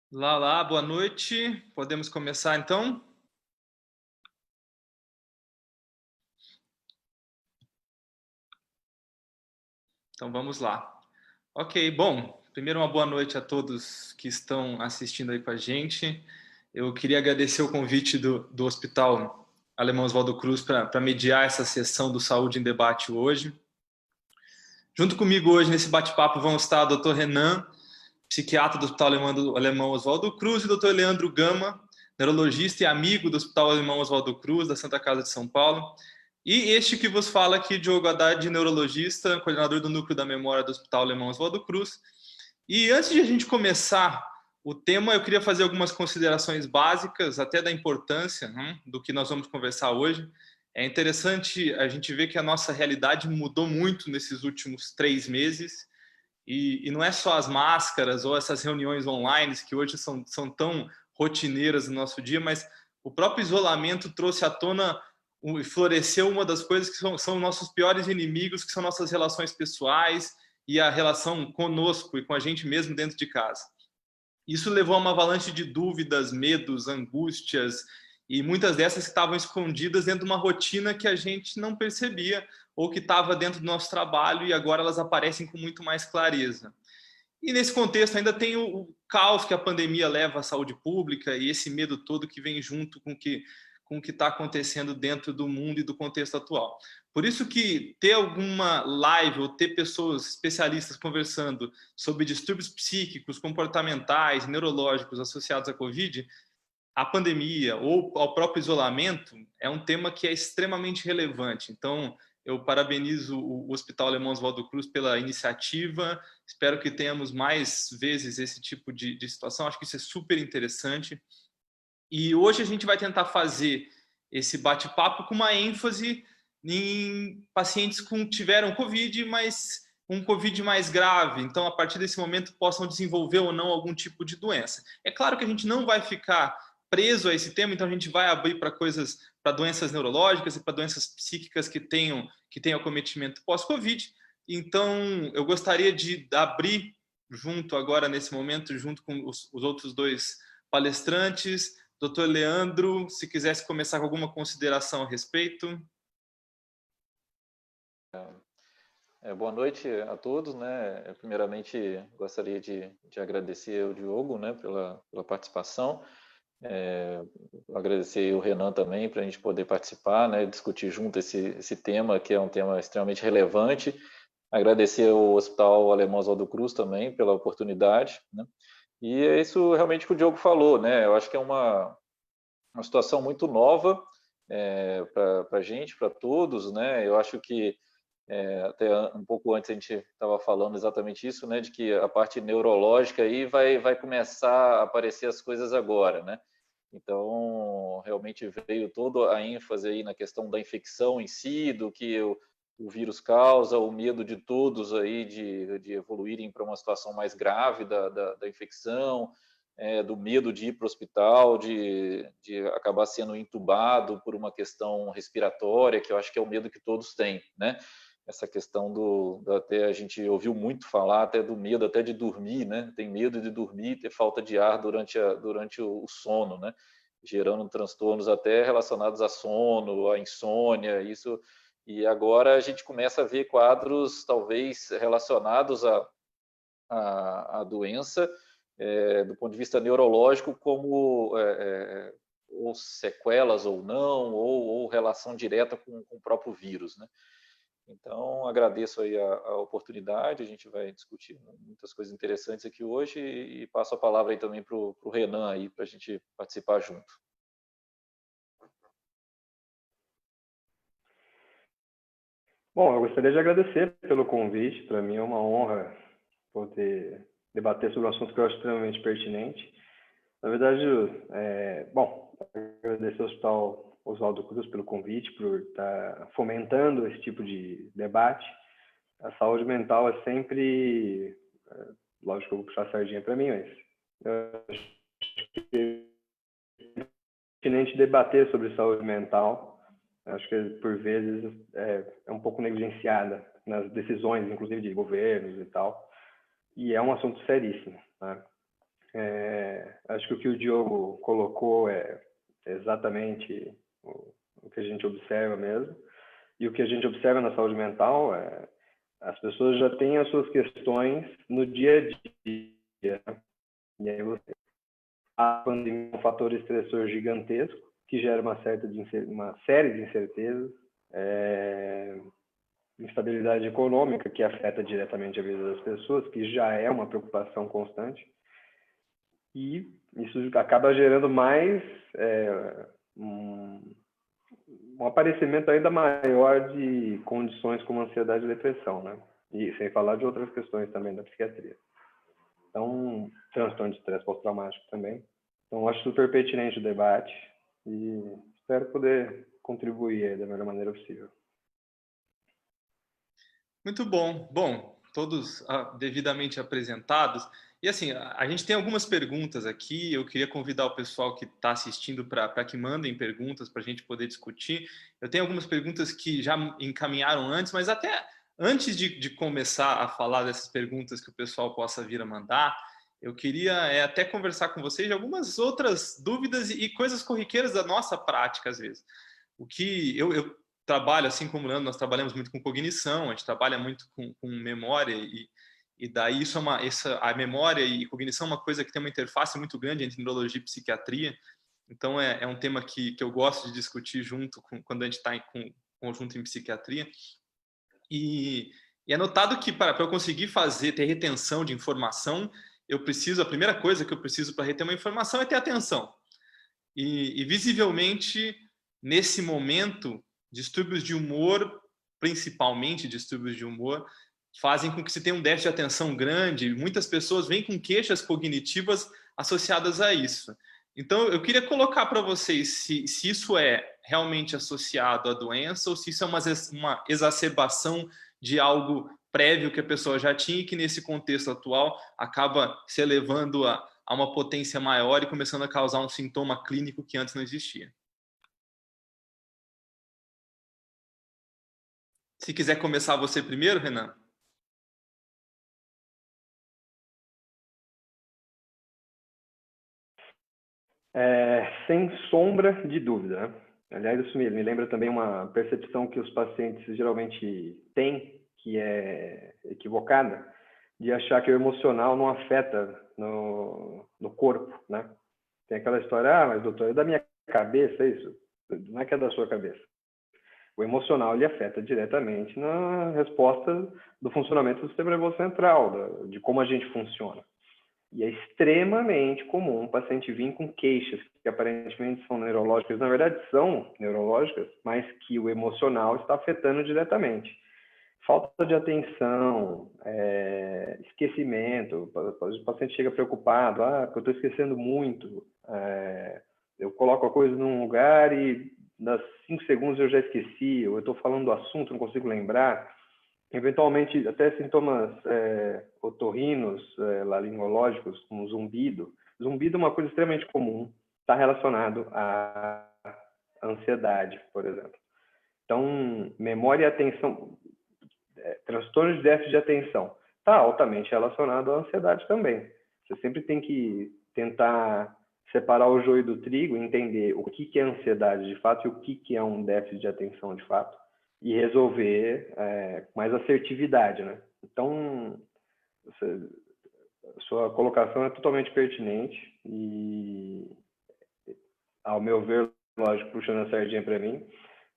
Lá, boa noite. Podemos começar então? Então vamos lá. Ok, bom, primeiro uma boa noite a todos que estão assistindo aí com a gente. Eu queria agradecer o convite do Hospital Alemão Oswaldo Cruz para mediar essa sessão do Saúde em Debate hoje. Junto comigo hoje nesse bate-papo vão estar o Dr. Renan, psiquiatra do Hospital Alemão Oswaldo Cruz, e o Dr. Leandro Gama, neurologista e amigo do Hospital Alemão Oswaldo Cruz, da Santa Casa de São Paulo. E este que vos fala aqui, Diogo Haddad, neurologista, coordenador do Núcleo da Memória do Hospital Alemão Oswaldo Cruz. E antes de a gente começar o tema, eu queria fazer algumas considerações básicas, até da importância do que nós vamos conversar hoje. É interessante a gente ver que a nossa realidade mudou muito nesses últimos 3 meses. E não é só as máscaras ou essas reuniões online que hoje são tão rotineiras no nosso dia, mas o próprio isolamento trouxe à tona e floresceu uma das coisas que são nossos piores inimigos, que são nossas relações pessoais e a relação conosco e com a gente mesmo dentro de casa. Isso levou a uma avalanche de dúvidas, medos, angústias, e muitas dessas estavam escondidas dentro de uma rotina que a gente não percebia ou que estava dentro do nosso trabalho, e agora elas aparecem com muito mais clareza. E nesse contexto ainda tem o caos que a pandemia leva à saúde pública e esse medo todo que vem junto com o que está acontecendo dentro do mundo e do contexto atual. Por isso que ter alguma live ou ter pessoas especialistas conversando sobre distúrbios psíquicos, comportamentais, neurológicos associados à Covid, à pandemia ou ao próprio isolamento, é um tema que é extremamente relevante. Então, eu parabenizo o Hospital Alemão Oswaldo Cruz pela iniciativa. Espero que tenhamos mais vezes esse tipo de situação. Acho que isso é super interessante. E hoje a gente vai tentar fazer esse bate-papo com uma ênfase em pacientes que tiveram Covid, mas um Covid mais grave. Então, a partir desse momento, possam desenvolver ou não algum tipo de doença. É claro que a gente não vai ficar preso a esse tema, então a gente vai abrir para coisas, para doenças neurológicas e para doenças psíquicas que tenham acometimento pós-Covid. Então, eu gostaria de abrir junto agora, nesse momento, junto com os outros dois palestrantes. Doutor Leandro, se quisesse começar com alguma consideração a respeito. Boa noite a todos, né? Primeiramente, gostaria de agradecer ao Diogo, né, pela participação. Agradecer o Renan também para a gente poder participar, né, discutir junto esse tema, que é um tema extremamente relevante. Agradecer ao Hospital Alemão Oswaldo Cruz também pela oportunidade, né? E é isso realmente que o Diogo falou, né? Eu acho que é uma situação muito nova para a gente, para todos, né? Eu acho que até um pouco antes a gente estava falando exatamente isso, né, de que a parte neurológica aí vai começar a aparecer as coisas agora, né? Então, realmente veio toda a ênfase aí na questão da infecção em si, do que o vírus causa, o medo de todos aí de evoluírem para uma situação mais grave da infecção, do medo de ir para o hospital, de acabar sendo entubado por uma questão respiratória, que eu acho que é o medo que todos têm, né? Essa questão até a gente ouviu muito falar até do medo até de dormir, né? Tem medo de dormir, ter falta de ar durante o sono, né? Gerando transtornos até relacionados a sono, a insônia, isso. E agora a gente começa a ver quadros talvez relacionados à doença, do ponto de vista neurológico, como ou sequelas ou não, ou relação direta com o próprio vírus, né? Então, agradeço aí a oportunidade, a gente vai discutir muitas coisas interessantes aqui hoje e passo a palavra aí também para o Renan aí, para a gente participar junto. Bom, eu gostaria de agradecer pelo convite, para mim é uma honra poder debater sobre um assunto que eu acho extremamente pertinente. Na verdade, agradecer ao Hospital Oswaldo Cruz pelo convite, por estar fomentando esse tipo de debate. A saúde mental é sempre, lógico que eu vou puxar a sardinha para mim, mas eu acho que é pertinente debater sobre saúde mental. Acho que por vezes é um pouco negligenciada nas decisões, inclusive de governos e tal, e é um assunto seríssimo, né? Acho que o que o Diogo colocou é exatamente o que a gente observa mesmo. E o que a gente observa na saúde mental é as pessoas já têm as suas questões no dia a dia. E aí a pandemia é um fator estressor gigantesco que gera uma série de incertezas, instabilidade econômica que afeta diretamente a vida das pessoas, que já é uma preocupação constante. E isso acaba gerando mais um aparecimento ainda maior de condições como ansiedade e depressão, né? E sem falar de outras questões também da psiquiatria. Então, transtorno de estresse pós-traumático também. Então, acho super pertinente o debate e espero poder contribuir da melhor maneira possível. Muito bom. Bom, todos devidamente apresentados. E assim, a gente tem algumas perguntas aqui. Eu queria convidar o pessoal que está assistindo para que mandem perguntas para a gente poder discutir. Eu tenho algumas perguntas que já encaminharam antes, mas até antes de começar a falar dessas perguntas que o pessoal possa vir a mandar, eu queria até conversar com vocês de algumas outras dúvidas e coisas corriqueiras da nossa prática, às vezes. O que eu trabalho, assim como o Leandro, nós trabalhamos muito com cognição, a gente trabalha muito com memória e daí a memória e cognição é uma coisa que tem uma interface muito grande entre neurologia e psiquiatria. Então é um tema que eu gosto de discutir junto quando a gente está com conjunto em psiquiatria. E é notado que para eu conseguir ter retenção de informação, a primeira coisa que eu preciso para reter uma informação é ter atenção. E visivelmente, nesse momento, distúrbios de humor, principalmente distúrbios de humor, fazem com que se tenha um déficit de atenção grande. Muitas pessoas vêm com queixas cognitivas associadas a isso. Então, eu queria colocar para vocês se isso é realmente associado à doença ou se isso é uma exacerbação de algo prévio que a pessoa já tinha e que, nesse contexto atual, acaba se elevando a uma potência maior e começando a causar um sintoma clínico que antes não existia. Se quiser começar você primeiro, Renan. Sem sombra de dúvida, né? Aliás, isso me lembra também uma percepção que os pacientes geralmente têm, que é equivocada, de achar que o emocional não afeta no corpo, né? Tem aquela história, mas doutor, é da minha cabeça isso? Não é que é da sua cabeça. O emocional, ele afeta diretamente na resposta do funcionamento do sistema nervoso central, de como a gente funciona. E é extremamente comum o paciente vir com queixas que aparentemente são neurológicas, na verdade são neurológicas, mas que o emocional está afetando diretamente. Falta de atenção, esquecimento, o paciente chega preocupado, porque eu estou esquecendo muito, eu coloco a coisa num lugar e nas 5 segundos eu já esqueci, ou eu estou falando do assunto, não consigo lembrar. Eventualmente, até sintomas otorrinos, laringológicos, como zumbido. Zumbido é uma coisa extremamente comum, está relacionado à ansiedade, por exemplo. Então, memória e atenção, transtorno de déficit de atenção, está altamente relacionado à ansiedade também. Você sempre tem que tentar separar o joio do trigo, entender o que é ansiedade de fato e o que é um déficit de atenção de fato, e resolver com mais assertividade, né? Então, sua colocação é totalmente pertinente e, ao meu ver, lógico, puxando a sardinha para mim,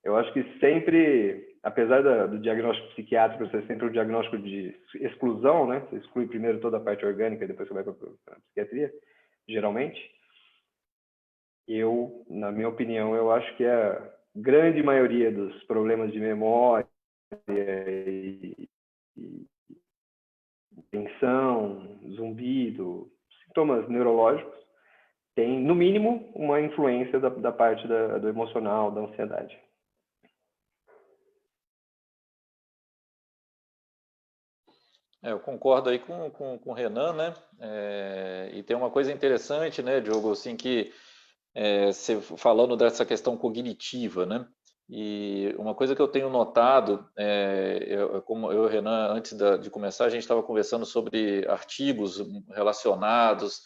eu acho que sempre, apesar do diagnóstico psiquiátrico ser sempre um diagnóstico de exclusão, né? Você exclui primeiro toda a parte orgânica e depois você vai para a psiquiatria, geralmente. Na minha opinião, eu acho que a grande maioria dos problemas de memória e tensão, zumbido, sintomas neurológicos, tem, no mínimo, uma influência da parte do emocional, da ansiedade. Eu concordo aí com o Renan, né? E tem uma coisa interessante, né, Diogo, assim, que você falando dessa questão cognitiva, né? E uma coisa que eu tenho notado, como eu e o Renan, antes de começar, a gente estava conversando sobre artigos relacionados,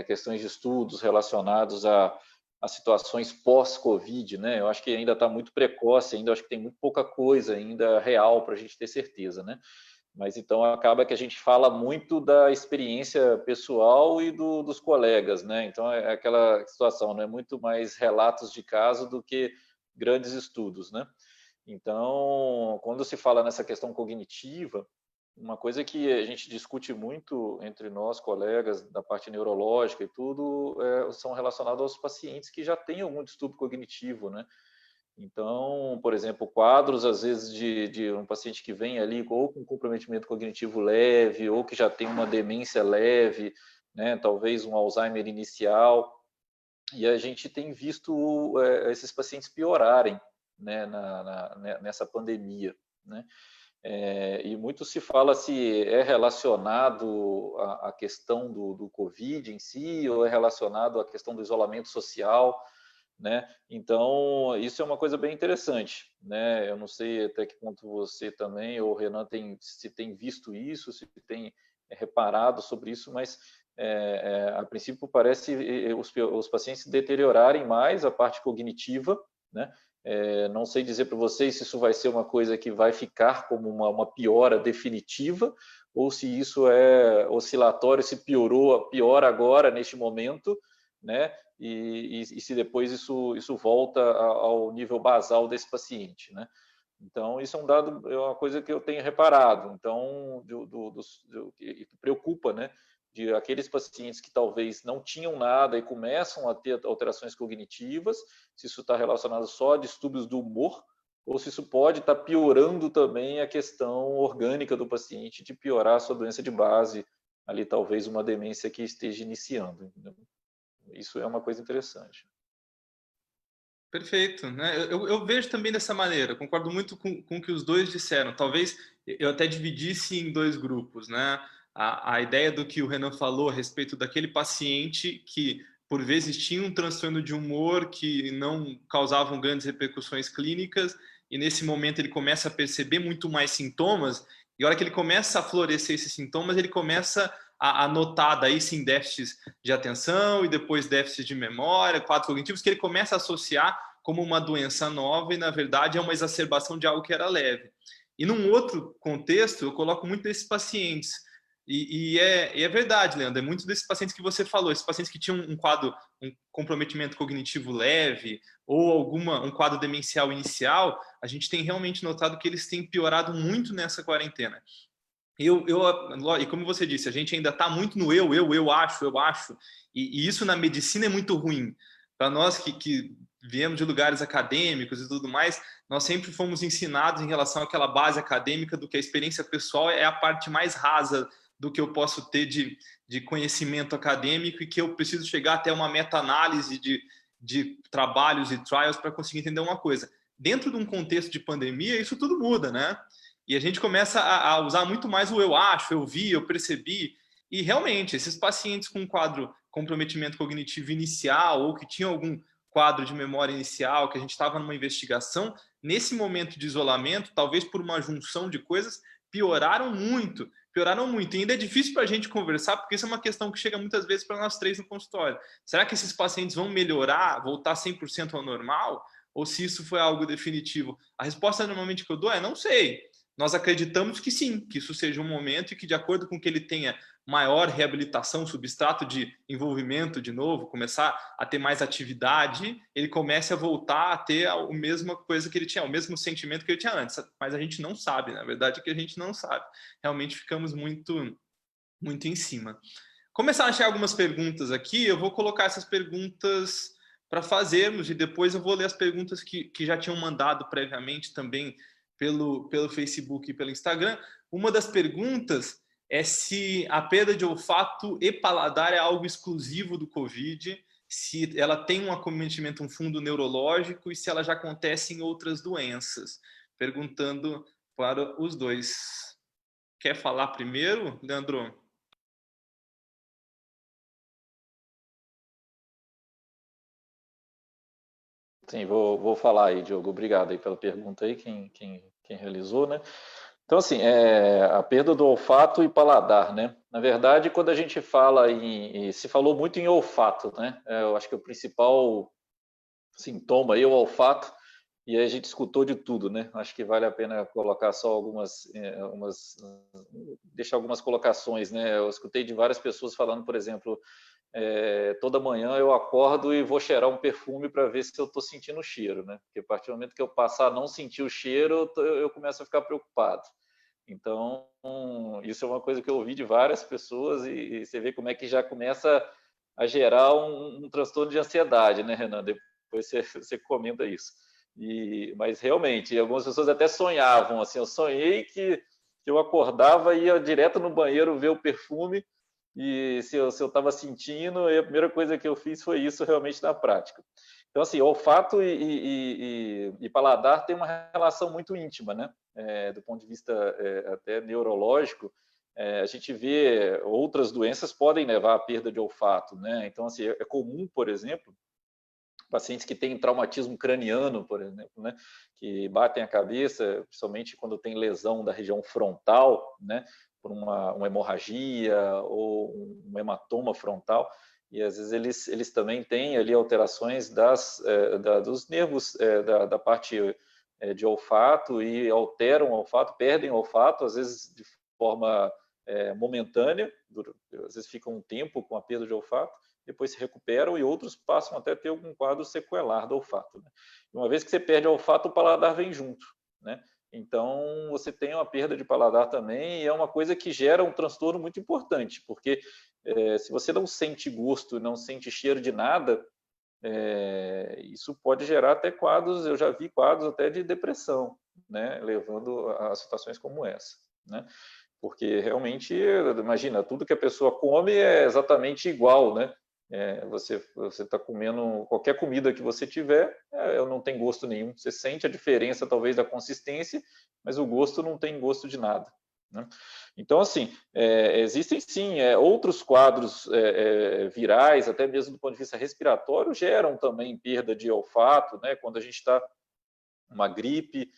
questões de estudos relacionados a situações pós-Covid, né? Eu acho que ainda está muito precoce, ainda acho que tem muito pouca coisa ainda real para a gente ter certeza, né? Mas então acaba que a gente fala muito da experiência pessoal e dos colegas, né? Então é aquela situação, não é muito mais relatos de caso do que grandes estudos, né? Então, quando se fala nessa questão cognitiva, uma coisa que a gente discute muito entre nós, colegas, da parte neurológica e tudo, são relacionados aos pacientes que já têm algum distúrbio cognitivo, né? Então, por exemplo, quadros, às vezes, de um paciente que vem ali ou com comprometimento cognitivo leve, ou que já tem uma demência leve, né? Talvez um Alzheimer inicial, e a gente tem visto esses pacientes piorarem, né, nessa pandemia, né? E muito se fala se é relacionado à questão do Covid em si, ou é relacionado à questão do isolamento social, né? Então, isso é uma coisa bem interessante, né? Eu não sei até que ponto você também, ou o Renan, se tem visto isso, se tem reparado sobre isso, mas a princípio parece os pacientes deteriorarem mais a parte cognitiva, né? Não sei dizer para vocês se isso vai ser uma coisa que vai ficar como uma piora definitiva, ou se isso é oscilatório, se piora agora, neste momento, né? E se depois isso volta ao nível basal desse paciente, né? Então, isso é um dado, é uma coisa que eu tenho reparado. Então, que preocupa, né? De aqueles pacientes que talvez não tinham nada e começam a ter alterações cognitivas, se isso está relacionado só a distúrbios do humor, ou se isso pode estar piorando também a questão orgânica do paciente, de piorar a sua doença de base, ali talvez uma demência que esteja iniciando. Entendeu? Isso é uma coisa interessante. Perfeito, né? Eu vejo também dessa maneira, concordo muito com o que os dois disseram. Talvez eu até dividisse em dois grupos, né? A ideia do que o Renan falou a respeito daquele paciente que, por vezes, tinha um transtorno de humor que não causavam grandes repercussões clínicas, e nesse momento ele começa a perceber muito mais sintomas, e a hora que ele começa a florescer esses sintomas, ele começa a notar daí sim déficits de atenção e depois déficits de memória, quadros cognitivos, que ele começa a associar como uma doença nova e, na verdade, é uma exacerbação de algo que era leve. E num outro contexto, eu coloco muito desses pacientes. E é verdade, Leandro, é muito desses pacientes que você falou, esses pacientes que tinham um quadro, um comprometimento cognitivo leve ou um quadro demencial inicial, a gente tem realmente notado que eles têm piorado muito nessa quarentena. E como você disse, a gente ainda está muito no eu acho, e isso na medicina é muito ruim. Para nós que viemos de lugares acadêmicos e tudo mais, nós sempre fomos ensinados em relação àquela base acadêmica do que a experiência pessoal é a parte mais rasa do que eu posso ter de conhecimento acadêmico e que eu preciso chegar até uma meta-análise de trabalhos e trials para conseguir entender uma coisa. Dentro de um contexto de pandemia, isso tudo muda, né? E a gente começa a usar muito mais o eu acho, eu vi, eu percebi. E realmente, esses pacientes com quadro comprometimento cognitivo inicial ou que tinham algum quadro de memória inicial, que a gente estava numa investigação, nesse momento de isolamento, talvez por uma junção de coisas, pioraram muito. Pioraram muito. E ainda é difícil para a gente conversar, porque isso é uma questão que chega muitas vezes para nós três no consultório. Será que esses pacientes vão melhorar, voltar 100% ao normal? Ou se isso foi algo definitivo? A resposta normalmente que eu dou é não sei. Nós acreditamos que sim, que isso seja um momento e que, de acordo com que ele tenha maior reabilitação, substrato de envolvimento de novo, começar a ter mais atividade, ele comece a voltar a ter a mesma coisa que ele tinha, o mesmo sentimento que ele tinha antes. Mas a gente não sabe, na verdade é que a gente não sabe. Realmente ficamos muito, muito em cima. Começaram a chegar algumas perguntas aqui, eu vou colocar essas perguntas para fazermos e depois eu vou ler as perguntas que já tinham mandado previamente também pelo Facebook e pelo Instagram. Uma das perguntas é se a perda de olfato e paladar é algo exclusivo do Covid, se ela tem um acometimento, um fundo neurológico e se ela já acontece em outras doenças. Perguntando para os dois. Quer falar primeiro, Leandro? Sim, vou falar aí, Diogo. Obrigado aí pela pergunta aí, quem realizou, né? Então, assim, a perda do olfato e paladar, né? Na verdade, quando a gente fala se falou muito em olfato, né? Eu acho que o principal sintoma aí é o olfato, e aí a gente escutou de tudo, né? Acho que vale a pena colocar só deixar algumas colocações, né? Eu escutei de várias pessoas falando, por exemplo, toda manhã eu acordo e vou cheirar um perfume para ver se eu estou sentindo o cheiro, né? Porque a partir do momento que eu passar a não sentir o cheiro, eu começo a ficar preocupado. Então, isso é uma coisa que eu ouvi de várias pessoas e você vê como é que já começa a gerar um transtorno de ansiedade, né, Renan? Depois você comenta isso. Mas realmente, algumas pessoas até sonhavam, assim, eu sonhei que eu acordava e ia direto no banheiro ver o perfume e se eu estava sentindo, a primeira coisa que eu fiz foi isso realmente na prática. Então, assim, olfato e paladar tem uma relação muito íntima, né? Do ponto de vista até neurológico, a gente vê outras doenças podem levar à perda de olfato, né? Então, assim, é comum, por exemplo, pacientes que têm traumatismo craniano, por exemplo, né, que batem a cabeça, principalmente quando tem lesão da região frontal, né, por uma hemorragia ou um hematoma frontal, e às vezes eles também têm ali alterações dos nervos da parte de olfato e alteram o olfato, perdem o olfato, às vezes de forma momentânea, às vezes ficam um tempo com a perda de olfato, depois se recuperam e outros passam até a ter algum quadro sequelar do olfato. Né? Uma vez que você perde o olfato, o paladar vem junto. Né? Então, você tem uma perda de paladar também e é uma coisa que gera um transtorno muito importante, porque se você não sente gosto, não sente cheiro de nada, isso pode gerar até quadros, eu já vi quadros até de depressão, né? Levando a situações como essa. Né? Porque realmente, imagina, tudo que a pessoa come é exatamente igual, né? Você está comendo qualquer comida que você tiver, não tem gosto nenhum. Você sente a diferença, talvez, da consistência, mas o gosto não tem gosto de nada. Né? Então, assim, existem sim outros quadros virais, até mesmo do ponto de vista respiratório, geram também perda de olfato, né? Quando a gente está uma gripe,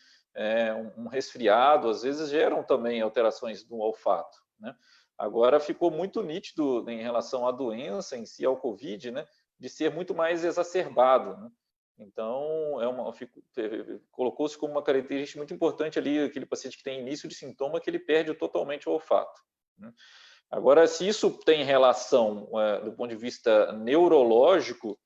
um resfriado, às vezes geram também alterações no olfato. Né? Agora ficou muito nítido em relação à doença em si, ao Covid, né, de ser muito mais exacerbado. Né? Então, colocou-se como uma característica muito importante ali, aquele paciente que tem início de sintoma, que ele perde totalmente o olfato. Né? Agora, se isso tem relação do ponto de vista neurológico,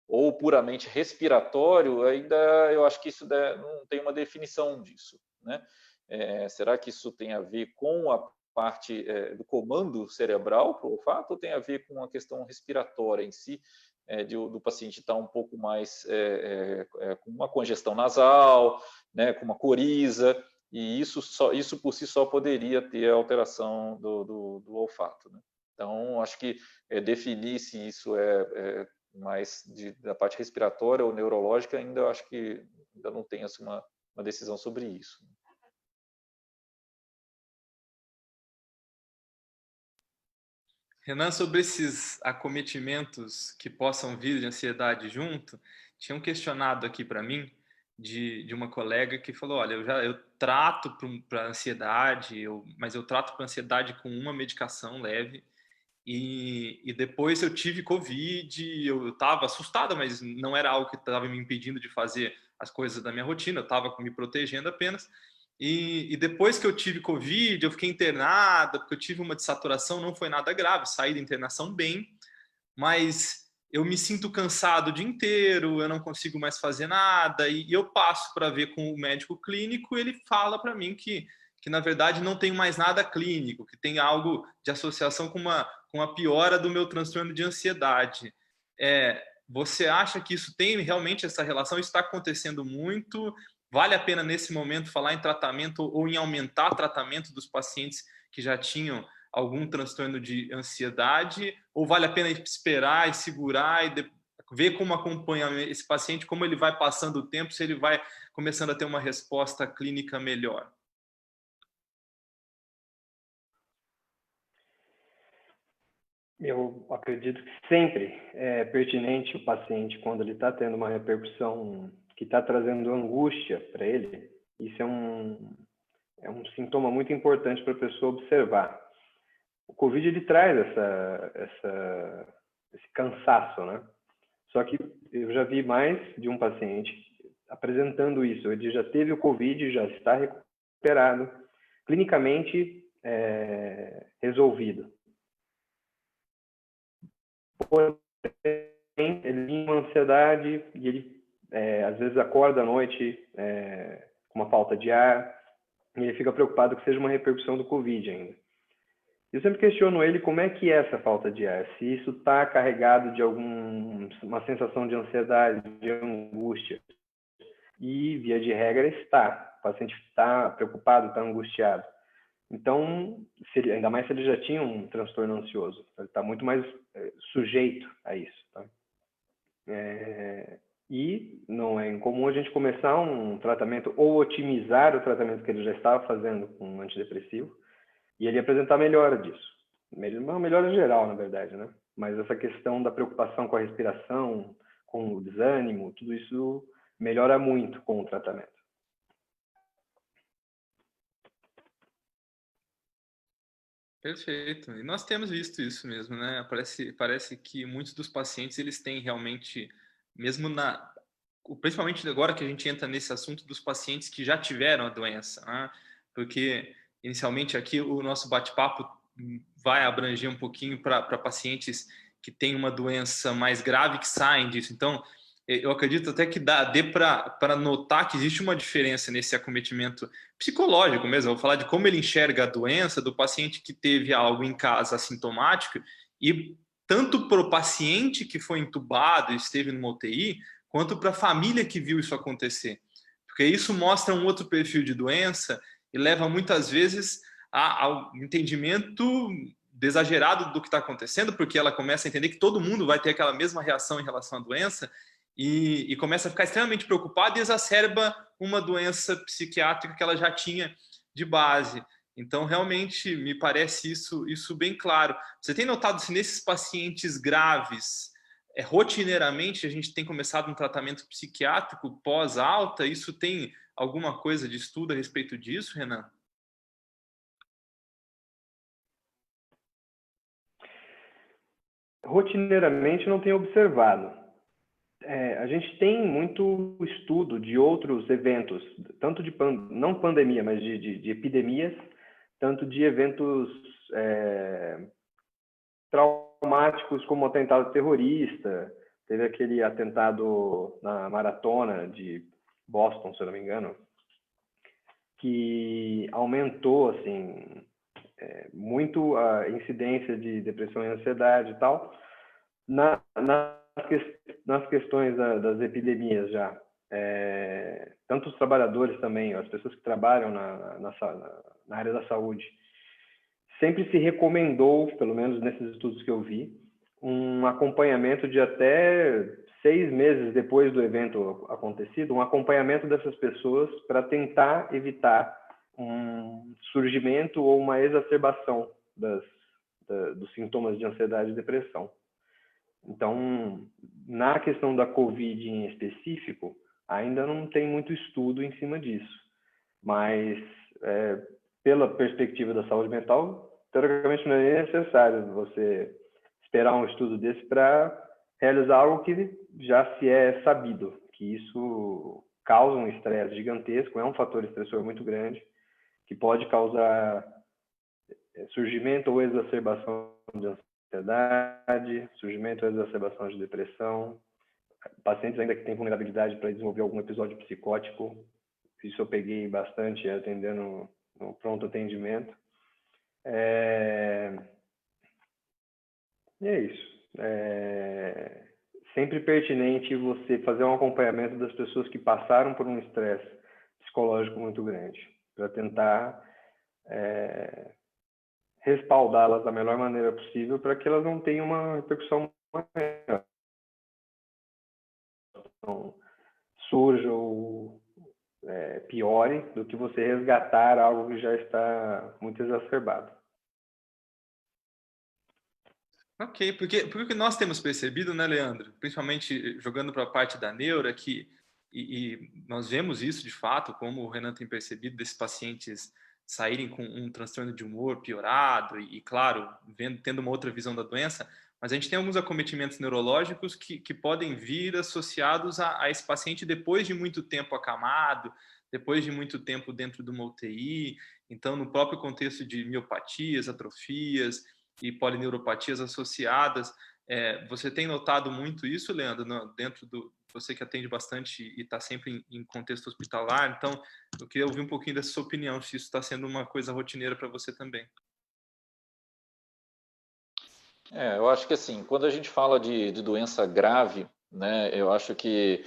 ou puramente respiratório, ainda eu acho que isso não tem uma definição disso. Né? Será que isso tem a ver com a parte do comando cerebral para o olfato ou tem a ver com a questão respiratória em si, do paciente estar um pouco mais com uma congestão nasal, né, com uma coriza, e isso por si só poderia ter alteração do olfato. Né? Então, acho que definir se isso mas da parte respiratória ou neurológica ainda eu acho que ainda não tem assim, uma decisão sobre isso. Renan, sobre esses acometimentos que possam vir de ansiedade junto, tinha um questionado aqui para mim de uma colega que falou, olha, eu trato para ansiedade, mas eu trato para ansiedade com uma medicação leve e depois eu tive Covid, eu estava assustada, mas não era algo que estava me impedindo de fazer as coisas da minha rotina, eu estava me protegendo apenas. E depois que eu tive Covid, eu fiquei internada, porque eu tive uma dessaturação, não foi nada grave, saí da internação bem, mas eu me sinto cansado o dia inteiro, eu não consigo mais fazer nada, e eu passo para ver com o médico clínico, ele fala para mim que na verdade não tem mais nada clínico, que tem algo de associação com a piora do meu transtorno de ansiedade. Você acha que isso tem realmente essa relação? Isso está acontecendo muito? Vale a pena nesse momento falar em tratamento ou em aumentar tratamento dos pacientes que já tinham algum transtorno de ansiedade? Ou vale a pena esperar e segurar e ver como acompanha esse paciente, como ele vai passando o tempo, se ele vai começando a ter uma resposta clínica melhor? Eu acredito que sempre é pertinente o paciente, quando ele está tendo uma repercussão que está trazendo angústia para ele, isso é um sintoma muito importante para a pessoa observar. o COVID ele traz esse cansaço, né? Só que eu já vi mais de um paciente apresentando isso. Ele já teve o COVID, já está recuperado, clinicamente resolvido. Porém, ele tem uma ansiedade e ele às vezes acorda à noite com uma falta de ar e ele fica preocupado que seja uma repercussão do COVID ainda. Eu sempre questiono ele como é que é essa falta de ar, se isso está carregado de uma sensação de ansiedade, de angústia. E, via de regra, está. O paciente está preocupado, está angustiado. Então, ainda mais se ele já tinha um transtorno ansioso, ele está muito mais sujeito a isso. Tá? E não é incomum a gente começar um tratamento ou otimizar o tratamento que ele já estava fazendo com um antidepressivo e ele apresentar melhora disso. Uma melhora geral, na verdade, né? Mas essa questão da preocupação com a respiração, com o desânimo, tudo isso melhora muito com o tratamento. Perfeito. E nós temos visto isso mesmo, né? Parece que muitos dos pacientes, eles têm realmente, mesmo principalmente agora que a gente entra nesse assunto dos pacientes que já tiveram a doença, né? Porque inicialmente aqui o nosso bate-papo vai abranger um pouquinho para pacientes que têm uma doença mais grave, que saem disso. Então, eu acredito até que dê para notar que existe uma diferença nesse acometimento psicológico mesmo. Eu vou falar de como ele enxerga a doença do paciente que teve algo em casa assintomático e tanto para o paciente que foi entubado e esteve numa UTI, quanto para a família que viu isso acontecer. Porque isso mostra um outro perfil de doença e leva muitas vezes ao entendimento exagerado do que está acontecendo, porque ela começa a entender que todo mundo vai ter aquela mesma reação em relação à doença e começa a ficar extremamente preocupada e exacerba uma doença psiquiátrica que ela já tinha de base. Então, realmente, me parece isso bem claro. Você tem notado se nesses pacientes graves, rotineiramente, a gente tem começado um tratamento psiquiátrico pós-alta? Isso tem alguma coisa de estudo a respeito disso, Renan? Rotineiramente, não tenho observado. A gente tem muito estudo de outros eventos, tanto de não pandemia, mas de epidemias, tanto de eventos traumáticos como o atentado terrorista. Teve aquele atentado na maratona de Boston, se eu não me engano, que aumentou assim muito a incidência de depressão e ansiedade e tal. Nas questões das epidemias já, tanto os trabalhadores também, as pessoas que trabalham na área da saúde, sempre se recomendou, pelo menos nesses estudos que eu vi, um acompanhamento de até 6 meses depois do evento acontecido, um acompanhamento dessas pessoas para tentar evitar um surgimento ou uma exacerbação dos sintomas de ansiedade e depressão. Então, na questão da COVID em específico, ainda não tem muito estudo em cima disso. Mas, pela perspectiva da saúde mental, teoricamente não é necessário você esperar um estudo desse para realizar algo que já se é sabido, que isso causa um estresse gigantesco, é um fator estressor muito grande, que pode causar surgimento ou exacerbação de ansiedade, surgimento ou exacerbação de depressão, pacientes ainda que têm vulnerabilidade para desenvolver algum episódio psicótico, isso eu peguei bastante atendendo no pronto atendimento. E é isso. Sempre pertinente você fazer um acompanhamento das pessoas que passaram por um estresse psicológico muito grande, para tentar respaldá-las da melhor maneira possível para que elas não tenham uma repercussão maior. Então, surja ou piore do que você resgatar algo que já está muito exacerbado. Ok, porque o que nós temos percebido, né, Leandro, principalmente jogando para a parte da neura, e nós vemos isso de fato, como o Renan tem percebido desses pacientes saírem com um transtorno de humor piorado e claro, tendo uma outra visão da doença, mas a gente tem alguns acometimentos neurológicos que podem vir associados a esse paciente depois de muito tempo acamado, depois de muito tempo dentro de uma UTI. Então, no próprio contexto de miopatias, atrofias e polineuropatias associadas, você tem notado muito isso, Leandro, dentro do você que atende bastante e está sempre em contexto hospitalar? Então, eu queria ouvir um pouquinho dessa sua opinião, se isso está sendo uma coisa rotineira para você também. Eu acho que assim, quando a gente fala de doença grave, né, eu acho que,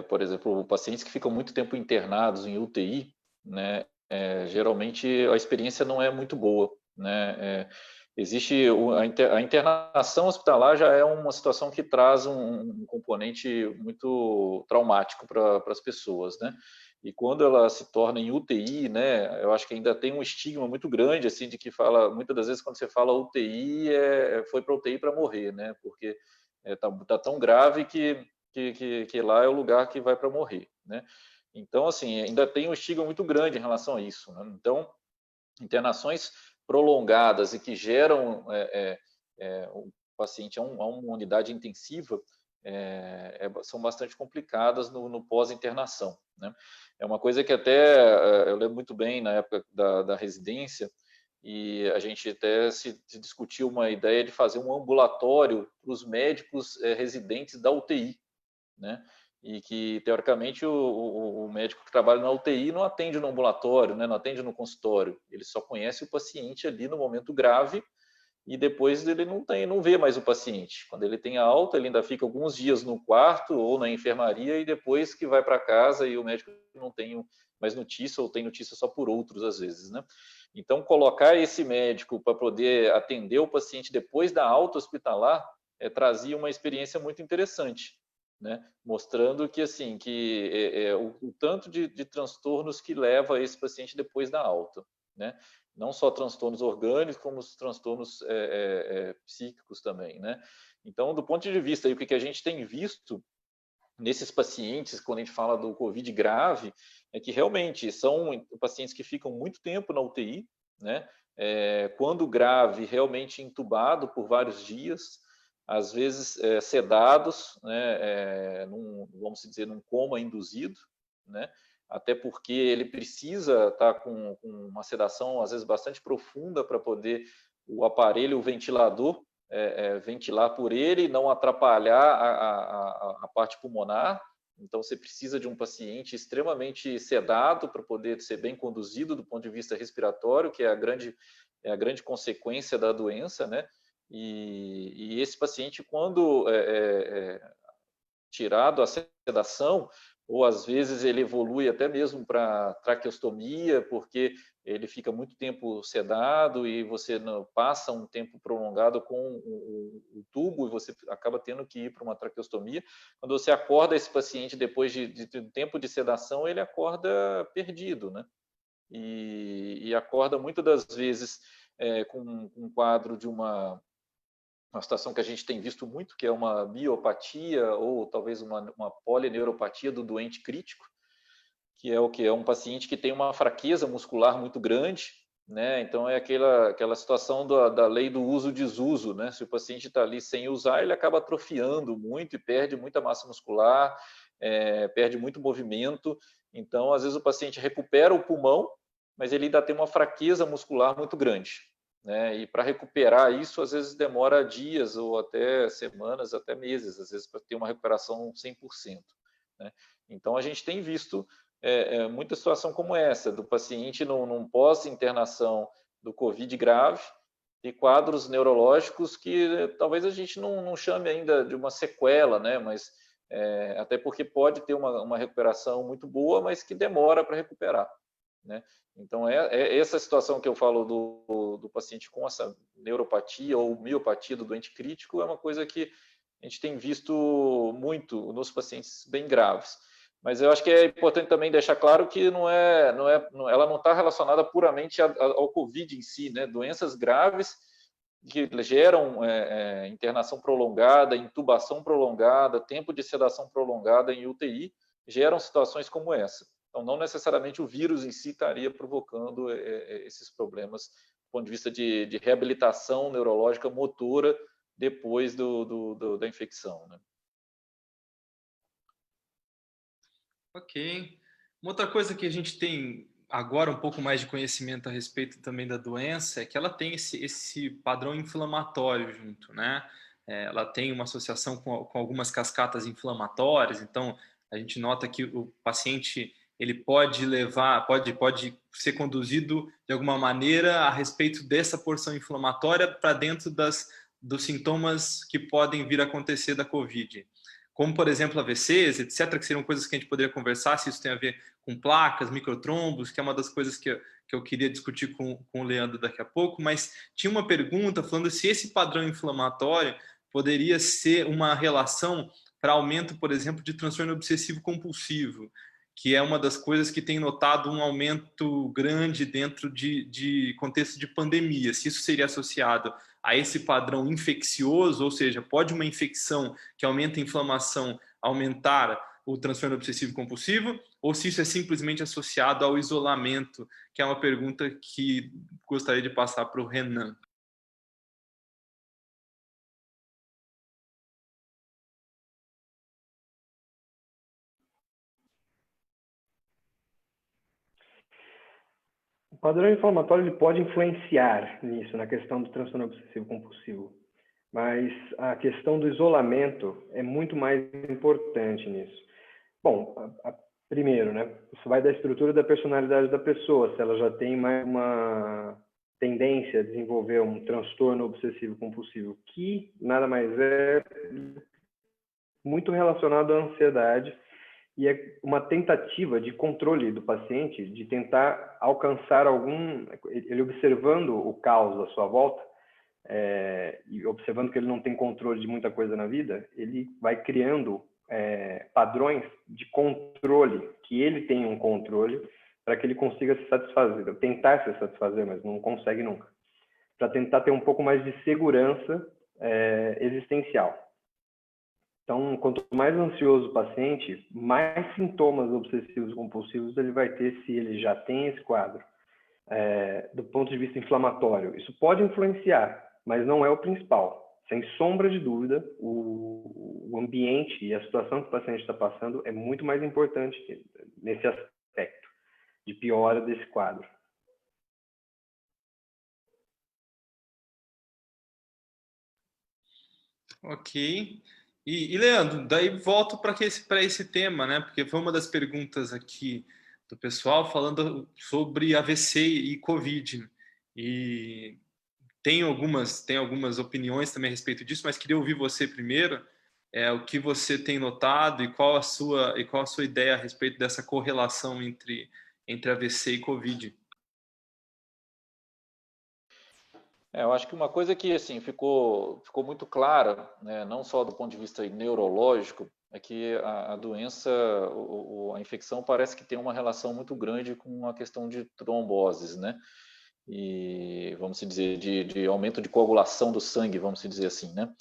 por exemplo, pacientes que ficam muito tempo internados em UTI, né, geralmente a experiência não é muito boa, né, existe a internação hospitalar já é uma situação que traz um componente muito traumático para as pessoas, né? E quando ela se torna em UTI, né, eu acho que ainda tem um estigma muito grande assim de que fala, muitas das vezes quando você fala UTI foi para UTI para morrer, né? Porque tá tão grave que lá é o lugar que vai para morrer, né? Então assim ainda tem um estigma muito grande em relação a isso, né? Então internações prolongadas e que geram o paciente a uma unidade intensiva são bastante complicadas no pós-internação, né? É uma coisa que até eu lembro muito bem na época da residência, e a gente até se discutiu uma ideia de fazer um ambulatório para os médicos residentes da UTI, né? E que, teoricamente, o médico que trabalha na UTI não atende no ambulatório, né? Não atende no consultório, ele só conhece o paciente ali no momento grave e depois ele não vê mais o paciente. Quando ele tem a alta, ele ainda fica alguns dias no quarto ou na enfermaria e depois que vai para casa e o médico não tem mais notícia ou tem notícia só por outros às vezes, né? Então, colocar esse médico para poder atender o paciente depois da alta hospitalar trazia uma experiência muito interessante, né? Mostrando que assim o tanto de transtornos que leva esse paciente depois da alta, né? Não só transtornos orgânicos, como os transtornos psíquicos também, né? Então, do ponto de vista aí, o que a gente tem visto nesses pacientes, quando a gente fala do COVID grave, é que realmente são pacientes que ficam muito tempo na UTI, né? Quando grave, realmente entubado por vários dias, às vezes sedados, né? Vamos dizer, num coma induzido, né? Até porque ele precisa estar com uma sedação, às vezes, bastante profunda para poder o aparelho, o ventilador, ventilar por ele e não atrapalhar a parte pulmonar. Então, você precisa de um paciente extremamente sedado para poder ser bem conduzido do ponto de vista respiratório, que é a grande consequência da doença, né? E esse paciente, quando tirado a sedação, ou às vezes ele evolui até mesmo para traqueostomia, porque ele fica muito tempo sedado e você passa um tempo prolongado com o tubo e você acaba tendo que ir para uma traqueostomia. Quando você acorda esse paciente depois de tempo de sedação, ele acorda perdido, né? E acorda muitas das vezes com um quadro de uma situação que a gente tem visto muito, que é uma miopatia ou talvez uma polineuropatia do doente crítico, que é o que é um paciente que tem uma fraqueza muscular muito grande, né? Então é aquela situação da lei do uso-desuso, né? Se o paciente está ali sem usar, ele acaba atrofiando muito e perde muita massa muscular, perde muito movimento. Então, às vezes o paciente recupera o pulmão, mas ele ainda tem uma fraqueza muscular muito grande, né? E para recuperar isso, às vezes demora dias ou até semanas, até meses, às vezes para ter uma recuperação 100%, né? Então a gente tem visto muita situação como essa, do paciente num pós-internação do COVID grave e quadros neurológicos que talvez a gente não chame ainda de uma sequela, né? Mas até porque pode ter uma recuperação muito boa, mas que demora para recuperar, né? Então, essa situação que eu falo do paciente com essa neuropatia ou miopatia do doente crítico é uma coisa que a gente tem visto muito nos pacientes bem graves. Mas eu acho que é importante também deixar claro que ela não está relacionada puramente ao COVID em si, né? Doenças graves que geram internação prolongada, intubação prolongada, tempo de sedação prolongada em UTI, geram situações como essa. Então, não necessariamente o vírus em si estaria provocando esses problemas do ponto de vista de reabilitação neurológica motora depois da infecção, né? Ok. Uma outra coisa que a gente tem agora um pouco mais de conhecimento a respeito também da doença é que ela tem esse padrão inflamatório junto, né? Ela tem uma associação com algumas cascatas inflamatórias, então a gente nota que o paciente ele pode levar, pode ser conduzido de alguma maneira a respeito dessa porção inflamatória para dentro dos sintomas que podem vir a acontecer da COVID, como, por exemplo, AVCs, etc., que seriam coisas que a gente poderia conversar, se isso tem a ver com placas, microtrombos, que é uma das coisas que eu queria discutir com o Leandro daqui a pouco, mas tinha uma pergunta falando se esse padrão inflamatório poderia ser uma relação para aumento, por exemplo, de transtorno obsessivo compulsivo, que é uma das coisas que tem notado um aumento grande dentro de contexto de pandemia, se isso seria associado a esse padrão infeccioso, ou seja, pode uma infecção que aumenta a inflamação aumentar o transtorno obsessivo compulsivo, ou se isso é simplesmente associado ao isolamento, que é uma pergunta que gostaria de passar para o Renan. O padrão inflamatório ele pode influenciar nisso, na questão do transtorno obsessivo compulsivo, mas a questão do isolamento é muito mais importante nisso. Bom, primeiro, né, isso vai da estrutura da personalidade da pessoa, se ela já tem mais uma tendência a desenvolver um transtorno obsessivo compulsivo, que nada mais é muito relacionado à ansiedade, e é uma tentativa de controle do paciente, de tentar alcançar ele observando o caos à sua volta, e observando que ele não tem controle de muita coisa na vida, ele vai criando padrões de controle, que ele tenha um controle, para que ele consiga se satisfazer, tentar se satisfazer, mas não consegue nunca, para tentar ter um pouco mais de segurança existencial. Então, quanto mais ansioso o paciente, mais sintomas obsessivos compulsivos ele vai ter se ele já tem esse quadro. Do ponto de vista inflamatório, isso pode influenciar, mas não é o principal. Sem sombra de dúvida, o ambiente e a situação que o paciente está passando é muito mais importante nesse aspecto de piora desse quadro. Ok. E Leandro, daí volto para esse tema, né? Porque foi uma das perguntas aqui do pessoal falando sobre AVC e COVID. E tem algumas opiniões também a respeito disso, mas queria ouvir você primeiro, o que você tem notado e qual a sua ideia a respeito dessa correlação entre AVC e COVID. Eu acho que uma coisa que assim ficou muito clara, né, não só do ponto de vista neurológico, é que a doença, a infecção parece que tem uma relação muito grande com a questão de tromboses, né? E vamos dizer de aumento de coagulação do sangue, vamos dizer assim, né?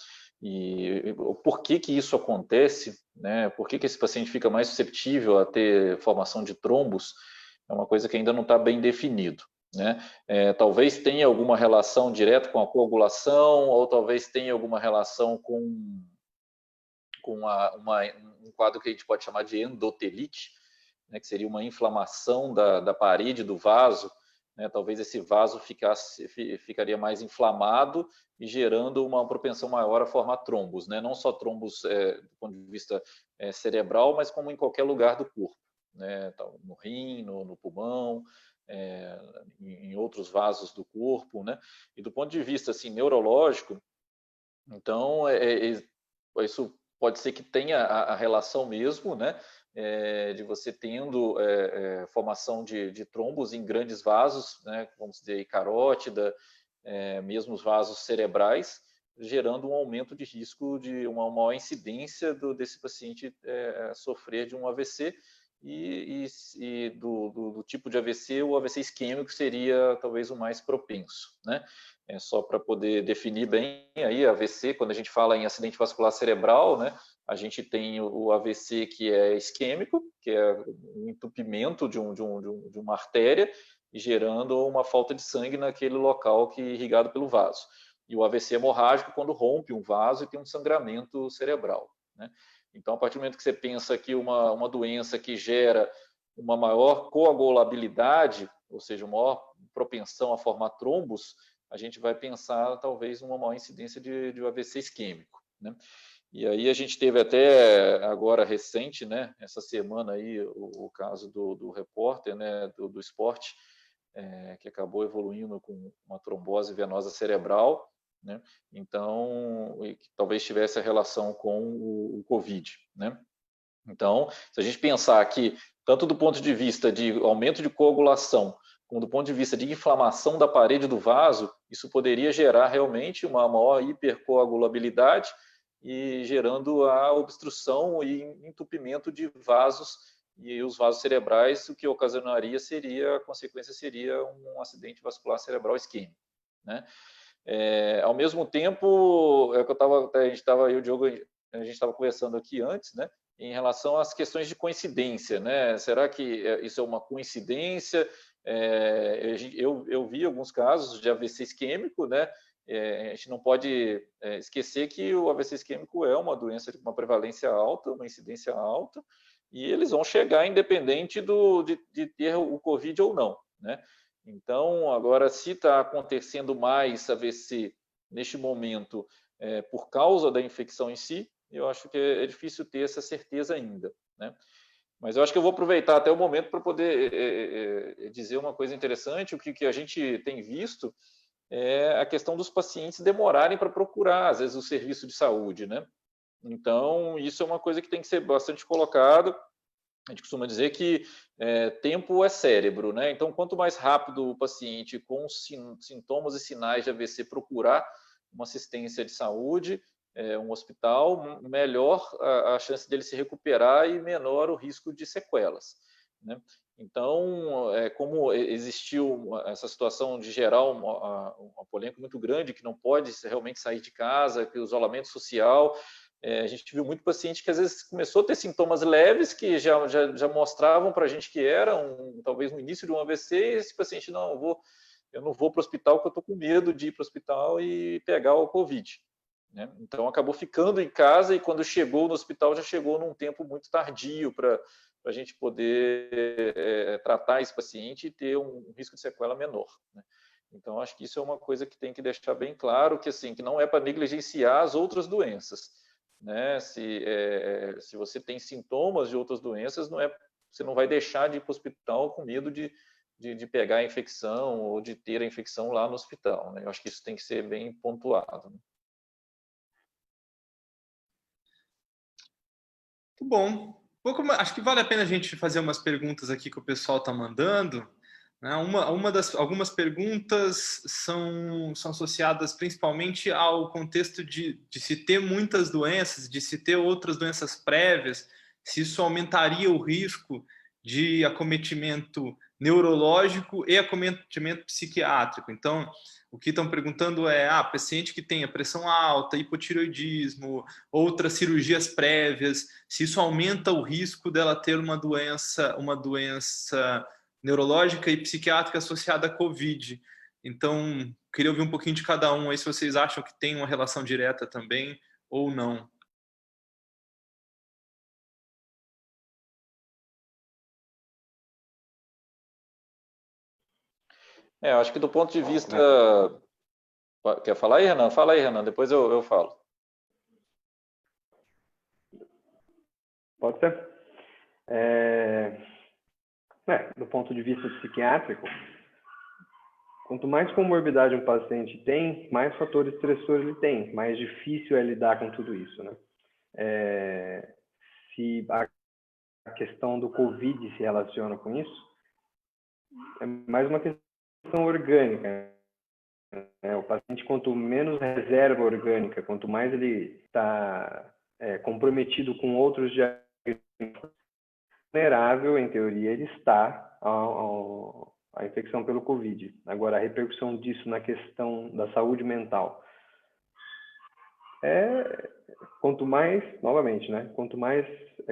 E por que isso acontece, né? Por que esse paciente fica mais susceptível a ter formação de trombos? É uma coisa que ainda não está bem definido, né? Talvez tenha alguma relação direta com a coagulação, ou talvez tenha alguma relação com um quadro que a gente pode chamar de endotelite, né, que seria uma inflamação da parede do vaso, né, talvez esse vaso ficaria mais inflamado e gerando uma propensão maior a formar trombos, né, não só trombos do ponto de vista cerebral, mas como em qualquer lugar do corpo, né, no rim, no pulmão, em outros vasos do corpo, né, e do ponto de vista assim neurológico, então isso pode ser que tenha a relação mesmo, né, de você tendo formação de trombos em grandes vasos, né, vamos dizer, carótida, mesmo os vasos cerebrais, gerando um aumento de risco de uma maior incidência desse paciente sofrer de um AVC e do tipo de AVC, o AVC isquêmico seria talvez o mais propenso, né? Só para poder definir bem aí, AVC, quando a gente fala em acidente vascular cerebral, né, a gente tem o AVC que é isquêmico, que é um entupimento de uma artéria e gerando uma falta de sangue naquele local que é irrigado pelo vaso. E o AVC hemorrágico, quando rompe um vaso e tem um sangramento cerebral, né? Então, a partir do momento que você pensa que uma doença que gera uma maior coagulabilidade, ou seja, uma maior propensão a formar trombos, a gente vai pensar talvez numa maior incidência de AVC isquêmico, né? E aí a gente teve até agora recente, né, essa semana aí, o caso do repórter, né, do esporte, que acabou evoluindo com uma trombose venosa cerebral, né? Então, que talvez tivesse a relação com o COVID, né? Então, se a gente pensar que, tanto do ponto de vista de aumento de coagulação, como do ponto de vista de inflamação da parede do vaso, isso poderia gerar realmente uma maior hipercoagulabilidade e gerando a obstrução e entupimento de vasos, e os vasos cerebrais, o que ocasionaria a consequência seria um acidente vascular cerebral isquêmico, né? Ao mesmo tempo, eu e o Diogo, a gente estava conversando aqui antes, né, em relação às questões de coincidência, né? Será que isso é uma coincidência? Eu vi alguns casos de AVC isquêmico, né? A gente não pode esquecer que o AVC isquêmico é uma doença de uma prevalência alta, uma incidência alta, e eles vão chegar independente de ter o COVID ou não, né? Então, agora, se está acontecendo mais AVC neste momento por causa da infecção em si, eu acho que é difícil ter essa certeza ainda, né? Mas eu acho que eu vou aproveitar até o momento para poder dizer uma coisa interessante. O que a gente tem visto é a questão dos pacientes demorarem para procurar, às vezes, o serviço de saúde, né? Então, isso é uma coisa que tem que ser bastante colocado. A gente costuma dizer que tempo é cérebro, né? Então, quanto mais rápido o paciente com sintomas e sinais de AVC procurar uma assistência de saúde, um hospital, melhor a chance dele se recuperar e menor o risco de sequelas, né? Então, como existiu essa situação de gerar uma polêmica muito grande, que não pode realmente sair de casa, que o isolamento social, a gente viu muito paciente que às vezes começou a ter sintomas leves que já mostravam para a gente que era talvez no início de um AVC, e esse paciente, eu não vou para o hospital porque eu estou com medo de ir para o hospital e pegar o COVID, né? Então, acabou ficando em casa e quando chegou no hospital, já chegou num tempo muito tardio para a gente poder tratar esse paciente e ter um risco de sequela menor, né? Então, acho que isso é uma coisa que tem que deixar bem claro, que assim, que não é para negligenciar as outras doenças, né? Se você tem sintomas de outras doenças, você não vai deixar de ir para o hospital com medo de pegar a infecção ou de ter a infecção lá no hospital, né? Eu acho que isso tem que ser bem pontuado, né? Muito bom. Acho que vale a pena a gente fazer umas perguntas aqui que o pessoal está mandando, né? Algumas perguntas são associadas principalmente ao contexto de se ter muitas doenças, de se ter outras doenças prévias, se isso aumentaria o risco de acometimento neurológico e acometimento psiquiátrico. Então, o que estão perguntando é, paciente que tenha pressão alta, hipotireoidismo, outras cirurgias prévias, se isso aumenta o risco dela ter uma doença neurológica e psiquiátrica associada à COVID. Então, queria ouvir um pouquinho de cada um aí, se vocês acham que tem uma relação direta também ou não. Acho que do ponto de vista... Quer falar aí, Renan? Fala aí, Renan, depois eu falo. Pode ser? Do ponto de vista psiquiátrico, quanto mais comorbidade um paciente tem, mais fatores estressores ele tem, mais difícil é lidar com tudo isso, né? Se a questão do COVID se relaciona com isso, é mais uma questão orgânica, né? O paciente, quanto menos reserva orgânica, quanto mais ele está comprometido com outros diagnósticos, vulnerável, em teoria, ele está à infecção pelo Covid. Agora, a repercussão disso na questão da saúde mental quanto mais, novamente, né? Quanto mais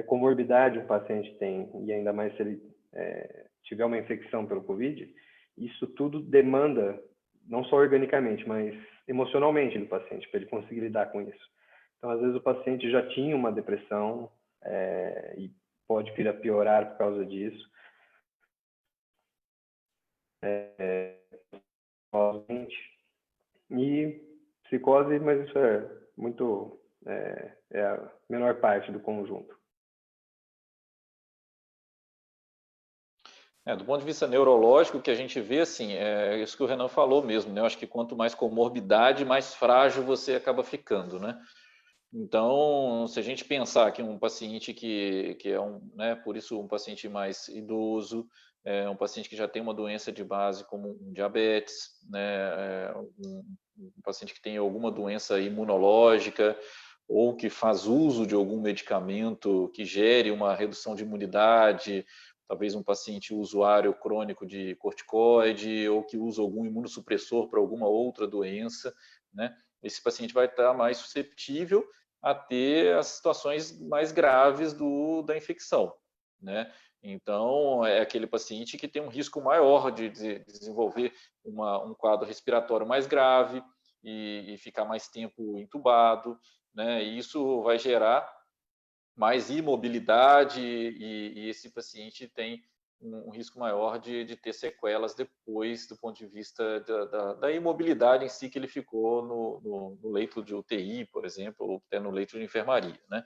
comorbidade um paciente tem, e ainda mais se ele tiver uma infecção pelo Covid, isso tudo demanda, não só organicamente, mas emocionalmente do paciente, para ele conseguir lidar com isso. Então, às vezes, o paciente já tinha uma depressão e pode vir a piorar por causa disso. E psicose, mas isso é muito... é a menor parte do conjunto. Do ponto de vista neurológico, o que a gente vê, assim, é isso que o Renan falou mesmo, né? Eu acho que quanto mais comorbidade, mais frágil você acaba ficando, né? Então, se a gente pensar que um paciente que é né, por isso um paciente mais idoso, um paciente que já tem uma doença de base como um diabetes, né, um paciente que tem alguma doença imunológica ou que faz uso de algum medicamento que gere uma redução de imunidade, talvez um paciente usuário crônico de corticoide ou que usa algum imunossupressor para alguma outra doença, né? Esse paciente vai estar mais suscetível a ter as situações mais graves da infecção, né? Então, é aquele paciente que tem um risco maior de desenvolver um quadro respiratório mais grave e ficar mais tempo entubado, né? E isso vai gerar mais imobilidade e esse paciente tem um risco maior de ter sequelas depois do ponto de vista da imobilidade em si que ele ficou no leito de UTI, por exemplo, ou até no leito de enfermaria, né?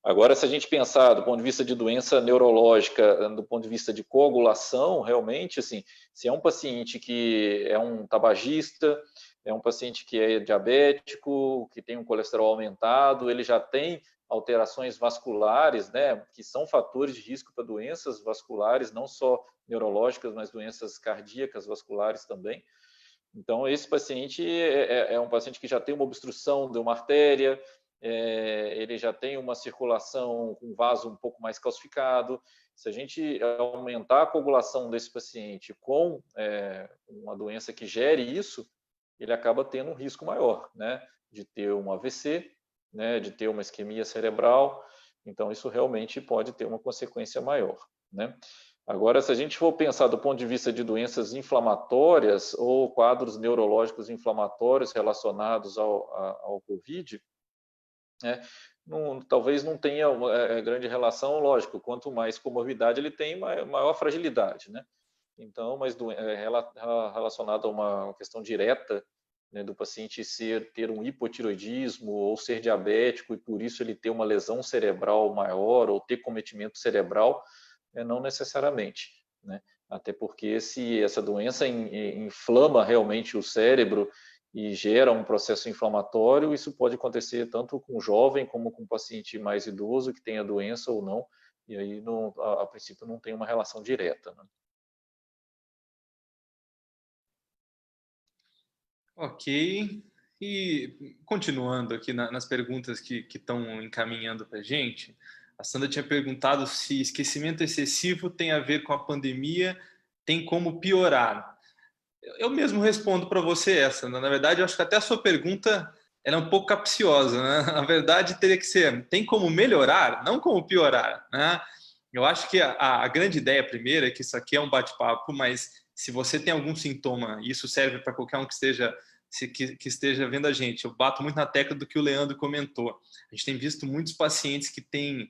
Agora, se a gente pensar do ponto de vista de doença neurológica, do ponto de vista de coagulação, realmente, assim, se é um paciente que é um tabagista, é um paciente que é diabético, que tem um colesterol aumentado, ele já tem alterações vasculares, né, que são fatores de risco para doenças vasculares, não só neurológicas, mas doenças cardíacas vasculares também. Então, esse paciente é um paciente que já tem uma obstrução de uma artéria, ele já tem uma circulação com vaso um pouco mais calcificado. Se a gente aumentar a coagulação desse paciente com uma doença que gere isso, ele acaba tendo um risco maior, né, de ter um AVC, né, de ter uma isquemia cerebral. Então, isso realmente pode ter uma consequência maior, né? Agora, se a gente for pensar do ponto de vista de doenças inflamatórias ou quadros neurológicos inflamatórios relacionados ao COVID, talvez não tenha grande relação, lógico, quanto mais comorbidade ele tem, maior fragilidade, né? Então, mas relacionado a uma questão direta, né, do paciente ter um hipotiroidismo ou ser diabético e por isso ele ter uma lesão cerebral maior ou ter cometimento cerebral, não necessariamente, né? Até porque se essa doença inflama realmente o cérebro e gera um processo inflamatório, isso pode acontecer tanto com jovem como com paciente mais idoso que tenha doença ou não, e aí a princípio não tem uma relação direta, né? Ok. E continuando aqui nas perguntas que estão encaminhando para a gente, a Sandra tinha perguntado se esquecimento excessivo tem a ver com a pandemia, tem como piorar. Eu mesmo respondo para você essa. Na verdade, eu acho que até a sua pergunta ela é um pouco capciosa, né? Na verdade, teria que ser, tem como melhorar, não como piorar, né? Eu acho que a grande ideia primeiro é que isso aqui é um bate-papo, mas se você tem algum sintoma, e isso serve para qualquer um que esteja vendo a gente, eu bato muito na tecla do que o Leandro comentou. A gente tem visto muitos pacientes que têm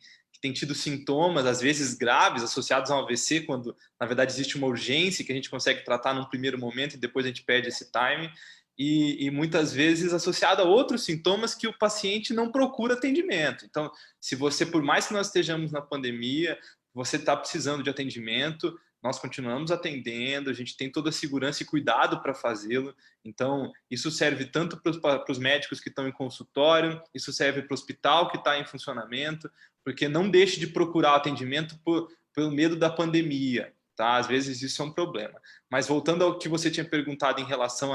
tido sintomas, às vezes graves, associados a um AVC, quando, na verdade, existe uma urgência que a gente consegue tratar num primeiro momento e depois a gente perde esse time, e muitas vezes associado a outros sintomas que o paciente não procura atendimento. Então, se você, por mais que nós estejamos na pandemia, você está precisando de atendimento, nós continuamos atendendo, a gente tem toda a segurança e cuidado para fazê-lo. Então, isso serve tanto para os médicos que estão em consultório, isso serve para o hospital que está em funcionamento, porque não deixe de procurar atendimento pelo medo da pandemia, tá? Às vezes isso é um problema. Mas voltando ao que você tinha perguntado em relação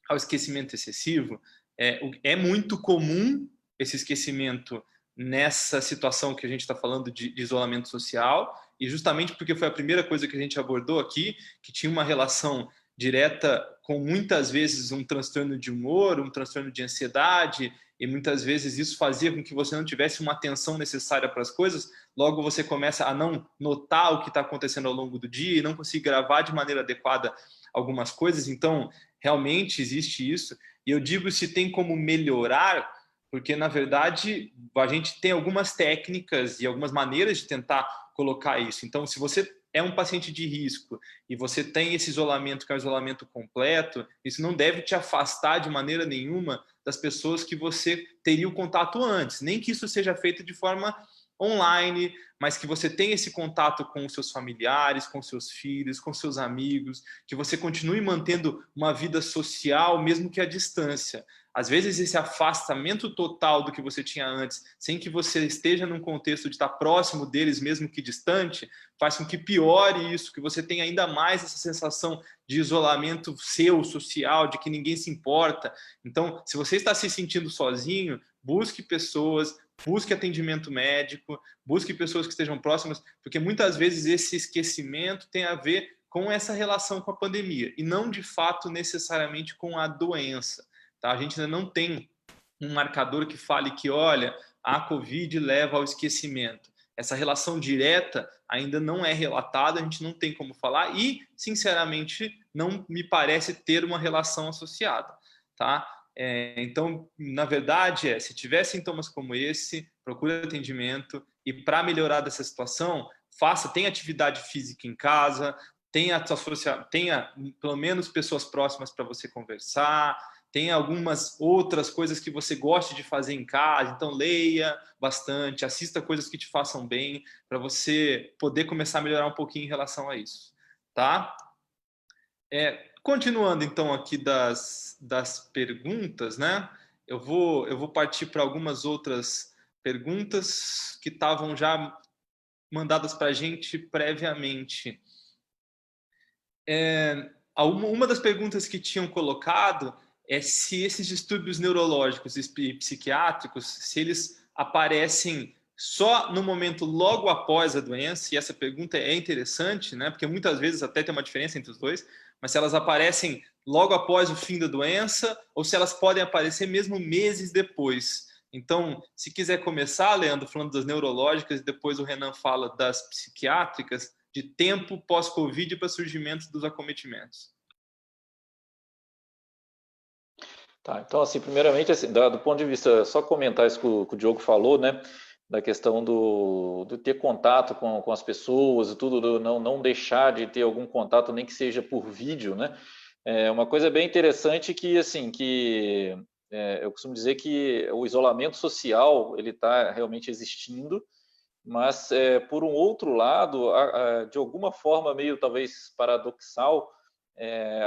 ao esquecimento excessivo, é muito comum esse esquecimento nessa situação que a gente está falando de isolamento social, e justamente porque foi a primeira coisa que a gente abordou aqui, que tinha uma relação direta com muitas vezes um transtorno de humor, um transtorno de ansiedade, e muitas vezes isso fazia com que você não tivesse uma atenção necessária para as coisas, logo você começa a não notar o que está acontecendo ao longo do dia e não conseguir gravar de maneira adequada algumas coisas. Então, realmente existe isso. E eu digo se tem como melhorar, porque, na verdade, a gente tem algumas técnicas e algumas maneiras de tentar colocar isso. Então, se você é um paciente de risco e você tem esse isolamento, que é um isolamento completo, isso não deve te afastar de maneira nenhuma das pessoas que você teria o contato antes, nem que isso seja feito de forma online, mas que você tenha esse contato com os seus familiares, com seus filhos, com seus amigos, que você continue mantendo uma vida social, mesmo que à distância. Às vezes, esse afastamento total do que você tinha antes, sem que você esteja num contexto de estar próximo deles, mesmo que distante, faz com que piore isso, que você tenha ainda mais essa sensação de isolamento seu, social, de que ninguém se importa. Então, se você está se sentindo sozinho, busque pessoas, busque atendimento médico, busque pessoas que estejam próximas, porque muitas vezes esse esquecimento tem a ver com essa relação com a pandemia, e não de fato necessariamente com a doença. Tá? A gente ainda não tem um marcador que fale que, olha, a Covid leva ao esquecimento. Essa relação direta ainda não é relatada, a gente não tem como falar e, sinceramente, não me parece ter uma relação associada. Tá? Então, na verdade, se tiver sintomas como esse, procure atendimento e, para melhorar dessa situação, tenha atividade física em casa, tenha pelo menos pessoas próximas para você conversar, tem algumas outras coisas que você goste de fazer em casa, então leia bastante, assista coisas que te façam bem, para você poder começar a melhorar um pouquinho em relação a isso, tá? Continuando então aqui das perguntas, né? Eu vou partir para algumas outras perguntas que estavam já mandadas para a gente previamente. Uma das perguntas que tinham colocado é se esses distúrbios neurológicos e psiquiátricos, se eles aparecem só no momento logo após a doença, e essa pergunta é interessante, né? Porque muitas vezes até tem uma diferença entre os dois, mas se elas aparecem logo após o fim da doença, ou se elas podem aparecer mesmo meses depois. Então, se quiser começar, Leandro, falando das neurológicas, e depois o Renan fala das psiquiátricas, de tempo pós-Covid para surgimento dos acometimentos. Tá, então, assim, primeiramente, assim, do ponto de vista, só comentar isso que o Diogo falou, né, da questão do ter contato com as pessoas e tudo, não deixar de ter algum contato, nem que seja por vídeo, né, é uma coisa bem interessante que, assim, eu costumo dizer que o isolamento social, ele está realmente existindo, mas, por um outro lado, de alguma forma meio talvez paradoxal,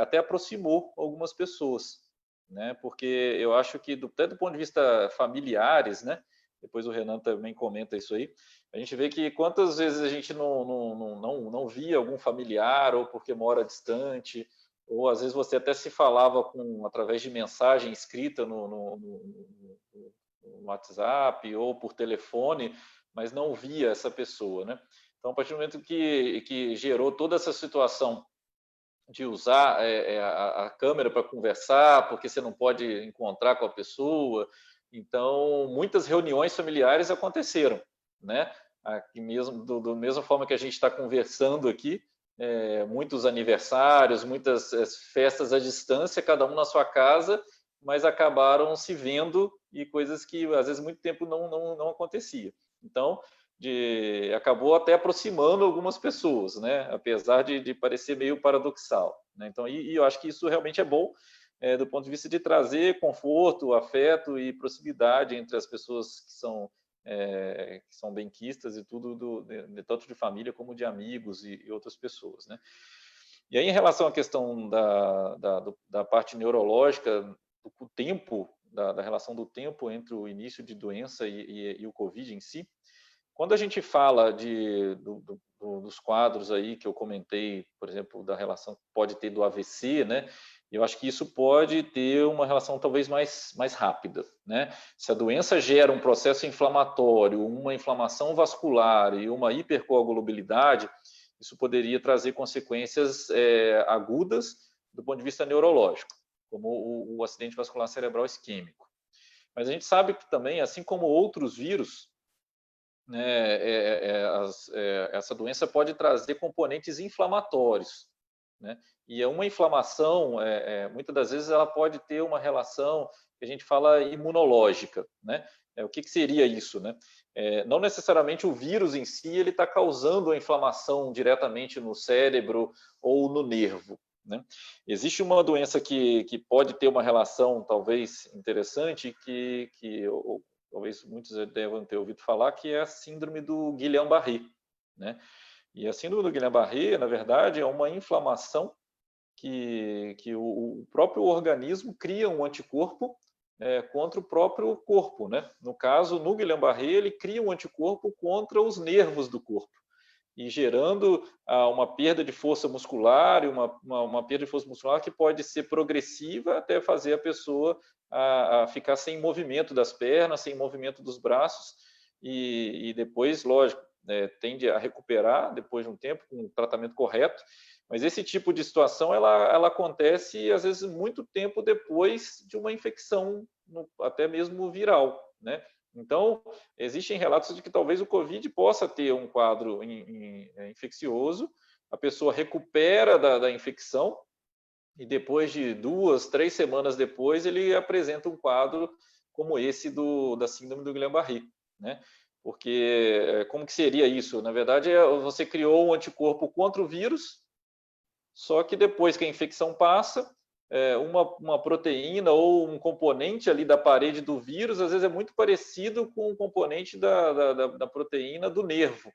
até aproximou algumas pessoas, né? Porque eu acho que, tanto do ponto de vista familiares, né? Depois o Renan também comenta isso aí. A gente vê que quantas vezes a gente não via algum familiar, ou porque mora distante, ou às vezes você até se falava através de mensagem escrita no WhatsApp ou por telefone, mas não via essa pessoa, né? Então, a partir do momento que gerou toda essa situação de usar a câmera para conversar, porque você não pode encontrar com a pessoa, então muitas reuniões familiares aconteceram, né? Aqui mesmo, da mesma forma que a gente está conversando aqui, muitos aniversários, muitas festas à distância, cada um na sua casa, mas acabaram se vendo, e coisas que às vezes muito tempo não acontecia. Então, acabou até aproximando algumas pessoas, né? Apesar de parecer meio paradoxal, né? Então, e eu acho que isso realmente é bom, do ponto de vista de trazer conforto, afeto e proximidade entre as pessoas que são benquistas e tudo, tanto de família como de amigos e outras pessoas, né? E aí, em relação à questão da parte neurológica, do tempo, da relação do tempo entre o início de doença e o Covid em si, quando a gente fala dos quadros aí que eu comentei, por exemplo, da relação que pode ter do AVC, né? Eu acho que isso pode ter uma relação talvez mais rápida, né? Se a doença gera um processo inflamatório, uma inflamação vascular e uma hipercoagulabilidade, isso poderia trazer consequências agudas do ponto de vista neurológico, como o acidente vascular cerebral isquêmico. Mas a gente sabe que também, assim como outros vírus, né, essa doença pode trazer componentes inflamatórios, né? E uma inflamação, muitas das vezes, ela pode ter uma relação que a gente fala imunológica, né? O que seria isso, né? Não necessariamente o vírus em si ele está causando a inflamação diretamente no cérebro ou no nervo, né? Existe uma doença que pode ter uma relação talvez interessante que talvez muitos devam ter ouvido falar, que é a síndrome do Guillain-Barré, né? E a síndrome do Guillain-Barré, na verdade, é uma inflamação que o próprio organismo cria um anticorpo contra o próprio corpo, né? No caso, no Guillain-Barré, ele cria um anticorpo contra os nervos do corpo, e gerando uma perda de força muscular, e uma perda de força muscular que pode ser progressiva até fazer a pessoa a ficar sem movimento das pernas, sem movimento dos braços, e depois, lógico, tende a recuperar depois de um tempo com o tratamento correto. Mas esse tipo de situação ela acontece às vezes muito tempo depois de uma infecção, até mesmo viral, né? Então, existem relatos de que talvez o COVID possa ter um quadro infeccioso, a pessoa recupera da infecção e depois de 2, 3 semanas depois ele apresenta um quadro como esse da síndrome do Guillain-Barré, né? Porque como que seria isso? Na verdade, você criou um anticorpo contra o vírus, só que depois que a infecção passa, uma proteína ou um componente ali da parede do vírus, às vezes é muito parecido com o componente da proteína do nervo.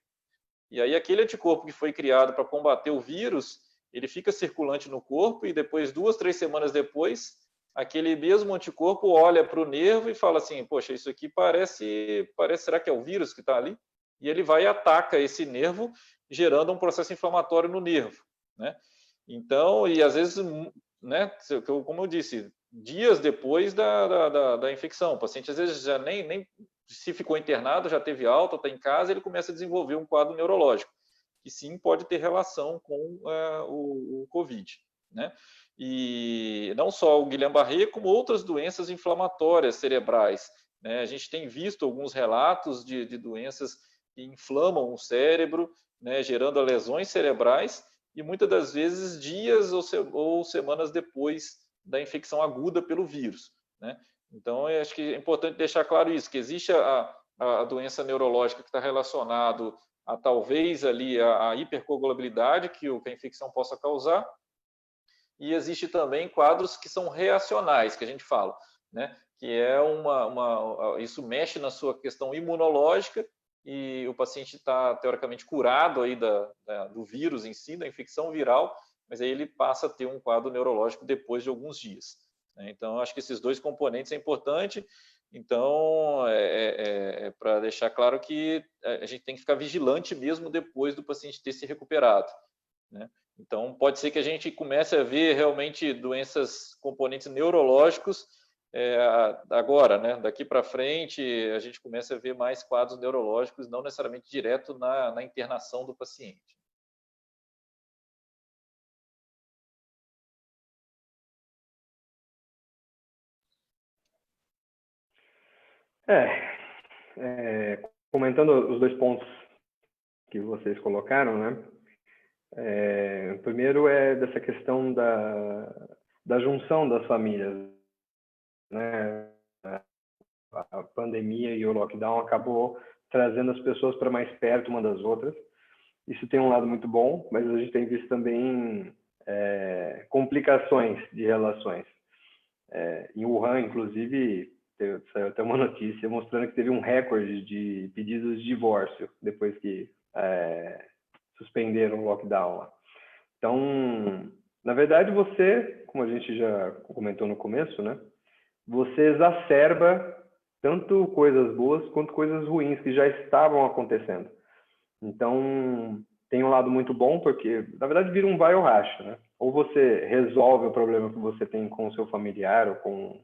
E aí aquele anticorpo que foi criado para combater o vírus, ele fica circulante no corpo e depois, 2, 3 semanas depois, aquele mesmo anticorpo olha para o nervo e fala assim, poxa, isso aqui parece, será que é o vírus que está ali? E ele vai e ataca esse nervo, gerando um processo inflamatório no nervo, né? Então, e às vezes, né, como eu disse, dias depois da infecção, o paciente às vezes já nem se ficou internado, já teve alta, está em casa, ele começa a desenvolver um quadro neurológico, que sim pode ter relação com o COVID, né? E não só o Guillain-Barré, como outras doenças inflamatórias cerebrais, né? A gente tem visto alguns relatos de doenças que inflamam o cérebro, né, gerando lesões cerebrais, e muitas das vezes dias ou semanas depois da infecção aguda pelo vírus, né? Então, eu acho que é importante deixar claro isso, que existe a doença neurológica que está relacionado a talvez ali a hipercoagulabilidade que a infecção possa causar, e existe também quadros que são reacionais, que a gente fala, né? Que é isso mexe na sua questão imunológica, e o paciente está teoricamente curado aí do vírus em si, da infecção viral, mas aí ele passa a ter um quadro neurológico depois de alguns dias, né? Então, acho que esses dois componentes é importante. Então, para deixar claro que a gente tem que ficar vigilante mesmo depois do paciente ter se recuperado, né? Então, pode ser que a gente comece a ver realmente doenças, componentes neurológicos agora, né? Daqui para frente, a gente começa a ver mais quadros neurológicos, não necessariamente direto na internação do paciente. Comentando os dois pontos que vocês colocaram, né? Primeiro é dessa questão da junção das famílias, né? A pandemia e o lockdown acabou trazendo as pessoas para mais perto uma das outras. Isso tem um lado muito bom, mas a gente tem visto também complicações de relações. Em Wuhan, inclusive, saiu até uma notícia mostrando que teve um recorde de pedidos de divórcio depois que suspenderam o lockdown lá. Então, na verdade, você, como a gente já comentou no começo, né? Você exacerba tanto coisas boas quanto coisas ruins que já estavam acontecendo. Então, tem um lado muito bom, porque, na verdade, vira um vai ou racha, né? ou você resolve o problema que você tem com o seu familiar ou com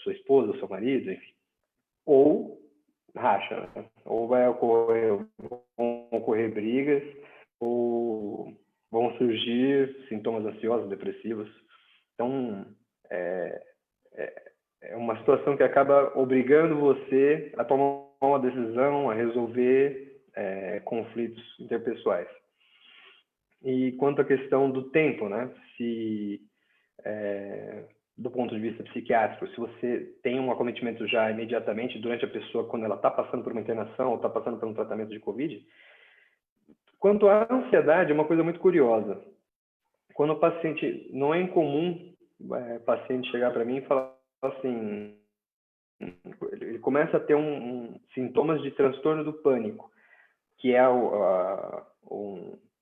sua esposa, seu marido, enfim, ou racha, né? Ou vão ocorrer brigas, ou vão surgir sintomas ansiosos, depressivos. Então, é uma situação que acaba obrigando você a tomar uma decisão, a resolver conflitos interpessoais. E quanto à questão do tempo, né? Se do ponto de vista psiquiátrico, se você tem um acometimento já imediatamente durante a pessoa, quando ela está passando por uma internação ou está passando por um tratamento de Covid. Quanto à ansiedade, é uma coisa muito curiosa. Quando o paciente, não é incomum o paciente chegar para mim e falar assim, ele começa a ter sintomas de transtorno do pânico, que é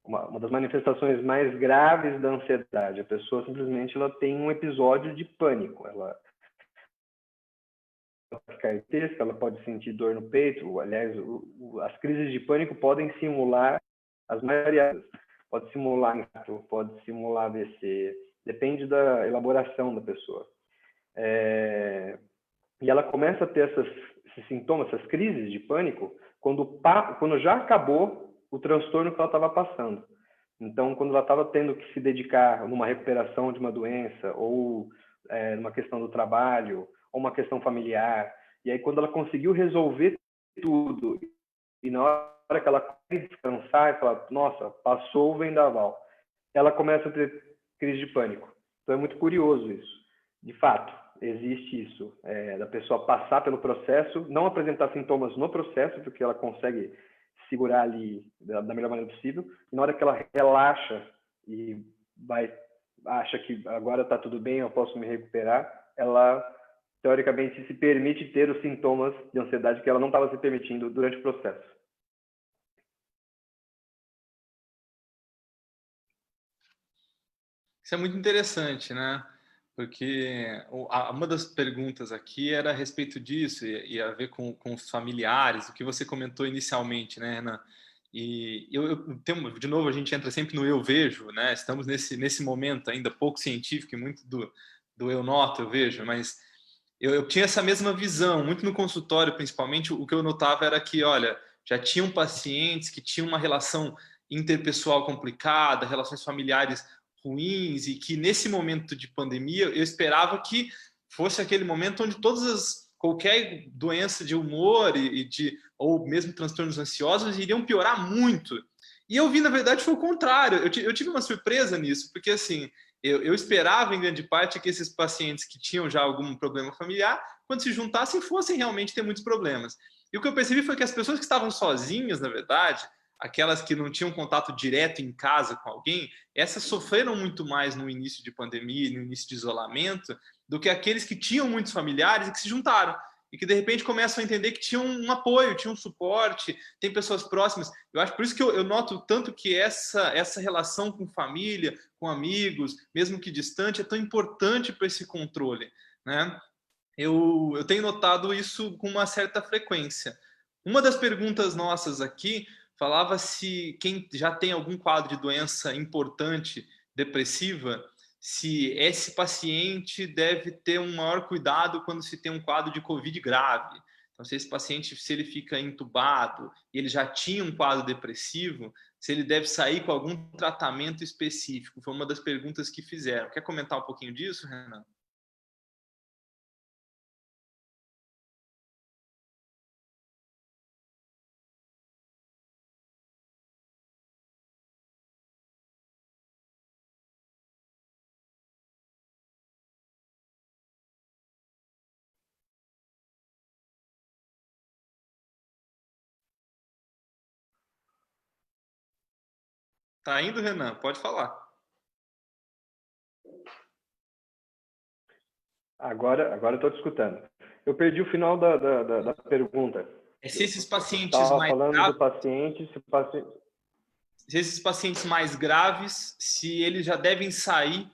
uma das manifestações mais graves da ansiedade. A pessoa simplesmente ela tem um episódio de pânico. Ela fica irritante, ela pode sentir dor no peito. Aliás, as crises de pânico podem simular as mais variadas. Pode simular infarto, pode simular AVC. Depende da elaboração da pessoa. E ela começa a ter esses sintomas, essas crises de pânico, quando já acabou o transtorno que ela estava passando. Então, quando ela estava tendo que se dedicar numa recuperação de uma doença, ou numa questão do trabalho, ou uma questão familiar, e aí quando ela conseguiu resolver tudo, e na hora que ela quer descansar e falar, nossa, passou o vendaval, ela começa a ter crise de pânico. Então, é muito curioso isso. De fato, existe isso, da pessoa passar pelo processo, não apresentar sintomas no processo, porque ela consegue segurar ali da melhor maneira possível, e na hora que ela relaxa e acha que agora está tudo bem, eu posso me recuperar, ela, teoricamente, se permite ter os sintomas de ansiedade que ela não estava se permitindo durante o processo. Isso é muito interessante, né? Porque uma das perguntas aqui era a respeito disso, e a ver com os familiares, o que você comentou inicialmente, né, Renan? E de novo, a gente entra sempre no eu vejo, né? Estamos nesse momento ainda pouco científico e muito do eu noto, eu vejo, mas eu tinha essa mesma visão, muito no consultório, principalmente. O que eu notava era que, olha, já tinham pacientes que tinham uma relação interpessoal complicada, relações familiares ruins, e que nesse momento de pandemia eu esperava que fosse aquele momento onde qualquer doença de humor ou mesmo transtornos ansiosos iriam piorar muito. E eu vi, na verdade, foi o contrário. Eu tive uma surpresa nisso, porque assim, eu esperava em grande parte que esses pacientes que tinham já algum problema familiar, quando se juntassem, fossem realmente ter muitos problemas. E o que eu percebi foi que as pessoas que estavam sozinhas, na verdade, aquelas que não tinham contato direto em casa com alguém, essas sofreram muito mais no início de pandemia, no início de isolamento, do que aqueles que tinham muitos familiares e que se juntaram. E que, de repente, começam a entender que tinham um apoio, tinham um suporte, tem pessoas próximas. Eu acho por isso que eu noto tanto que essa relação com família, com amigos, mesmo que distante, é tão importante para esse controle, né? Eu tenho notado isso com uma certa frequência. Uma das perguntas nossas aqui falava se quem já tem algum quadro de doença importante, depressiva, se esse paciente deve ter um maior cuidado quando se tem um quadro de Covid grave. Então, se esse paciente, se ele fica entubado e ele já tinha um quadro depressivo, se ele deve sair com algum tratamento específico. Foi uma das perguntas que fizeram. Quer comentar um pouquinho disso, Renan? Tá indo, Renan? Pode falar. Agora eu estou te escutando. Eu perdi o final da pergunta. Se esses pacientes Estava mais falando graves, do paciente, se esses pacientes mais graves, se eles já devem sair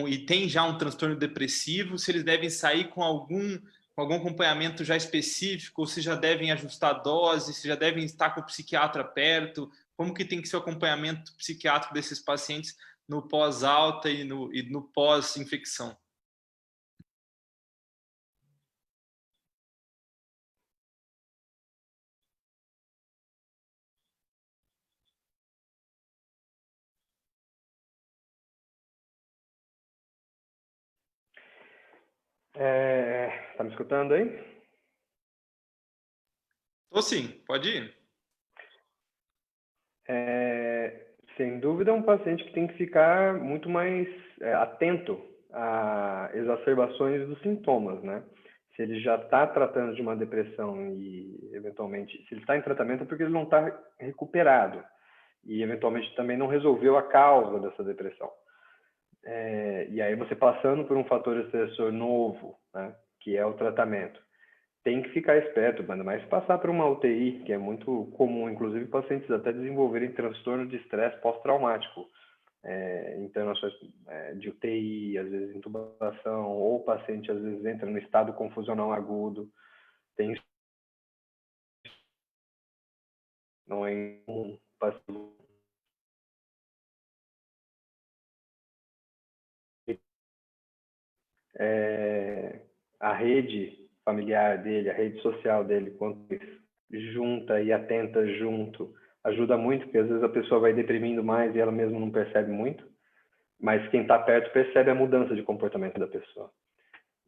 e tem já um transtorno depressivo, se eles devem sair com algum acompanhamento já específico, ou se já devem ajustar a dose, se já devem estar com o psiquiatra perto, como que tem que ser o acompanhamento psiquiátrico desses pacientes no pós-alta e no pós-infecção? Tá me escutando aí? Tô sim, pode ir. Sem dúvida, é um paciente que tem que ficar muito mais atento a exacerbações dos sintomas, né? Se ele já está tratando de uma depressão e, eventualmente, se ele está em tratamento é porque ele não está recuperado e, eventualmente, também não resolveu a causa dessa depressão. E aí você passando por um fator estressor novo, né, que é o tratamento, tem que ficar esperto, ainda mais passar por uma UTI, que é muito comum, inclusive pacientes até desenvolverem transtorno de estresse pós-traumático, internações de UTI, às vezes intubação, ou o paciente às vezes entra no estado confusional agudo. Não é um paciente a rede familiar dele, a rede social dele, quando junta e atenta junto, ajuda muito, porque às vezes a pessoa vai deprimindo mais e ela mesma não percebe muito, mas quem está perto percebe a mudança de comportamento da pessoa.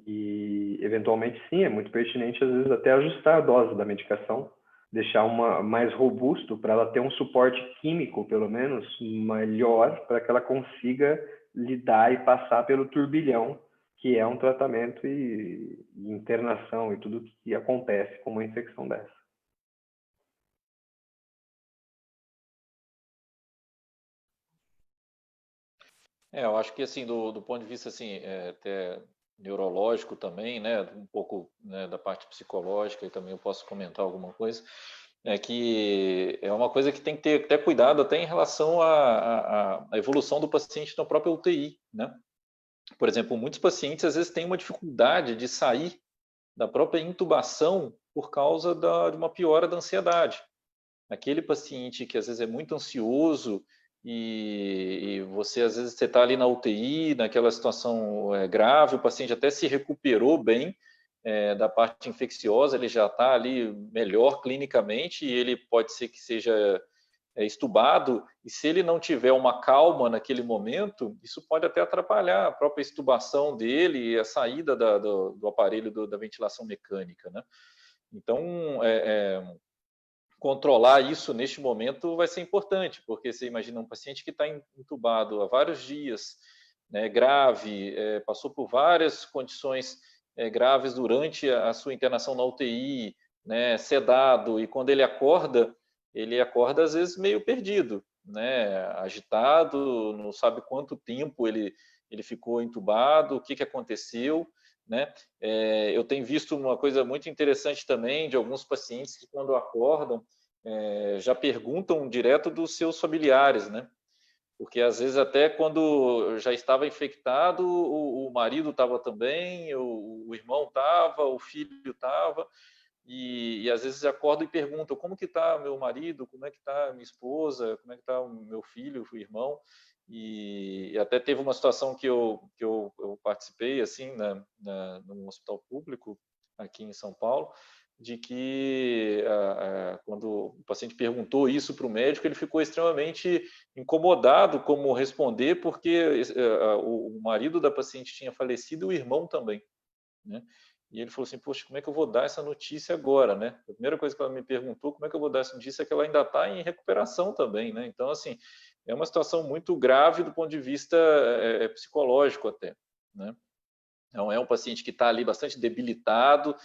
E, eventualmente, sim, é muito pertinente, às vezes, até ajustar a dose da medicação, deixar uma mais robusto para ela ter um suporte químico, pelo menos, melhor, para que ela consiga lidar e passar pelo turbilhão que é um tratamento e internação e tudo que acontece com uma infecção dessa. Eu acho que assim do ponto de vista assim até neurológico também, né, um pouco, né, da parte psicológica e também eu posso comentar alguma coisa, é que é uma coisa que tem que ter até cuidado até em relação à evolução do paciente na própria UTI, né? Por exemplo, muitos pacientes às vezes têm uma dificuldade de sair da própria intubação por causa de uma piora da ansiedade. Aquele paciente que às vezes é muito ansioso e você às vezes você está ali na UTI, naquela situação grave, o paciente até se recuperou bem da parte infecciosa, ele já está ali melhor clinicamente e ele pode ser que seja estubado, e se ele não tiver uma calma naquele momento, isso pode até atrapalhar a própria estubação dele e a saída do aparelho da ventilação mecânica, né? Então, controlar isso neste momento vai ser importante, porque você imagina um paciente que está entubado há vários dias, né, grave, passou por várias condições graves durante a sua internação na UTI, né, sedado, e quando ele acorda às vezes meio perdido, né, agitado, não sabe quanto tempo ele ficou entubado, o que aconteceu, né? Eu tenho visto uma coisa muito interessante também de alguns pacientes que, quando acordam, já perguntam direto dos seus familiares, né? Porque às vezes até quando já estava infectado, o marido estava também, o irmão estava, o filho estava, e às vezes acordam e perguntam como que está meu marido, como é que está minha esposa, como é que está o meu filho, o irmão. E até teve uma situação que eu participei assim num hospital público aqui em São Paulo, de que quando o paciente perguntou isso para o médico, ele ficou extremamente incomodado como responder, porque o marido da paciente tinha falecido e o irmão também, né? E ele falou assim, poxa, como é que eu vou dar essa notícia agora, né? A primeira coisa que ela me perguntou, como é que eu vou dar essa notícia, é que ela ainda está em recuperação também, né? Então, assim, é uma situação muito grave do ponto de vista psicológico até, né? Então, é um paciente que está ali bastante debilitado,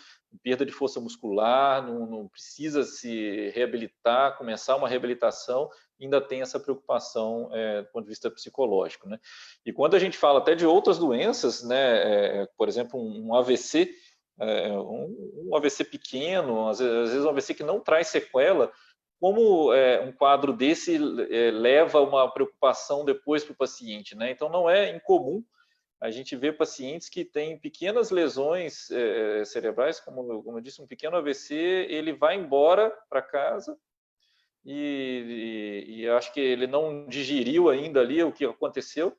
perda de força muscular, não precisa se reabilitar, começar uma reabilitação, ainda tem essa preocupação do ponto de vista psicológico, né? E quando a gente fala até de outras doenças, né, por exemplo, um AVC, um AVC pequeno, às vezes um AVC que não traz sequela, como um quadro desse leva uma preocupação depois para o paciente, né? Então, não é incomum a gente vê pacientes que têm pequenas lesões cerebrais, como eu disse, um pequeno AVC, ele vai embora para casa e eu acho que ele não digeriu ainda ali o que aconteceu,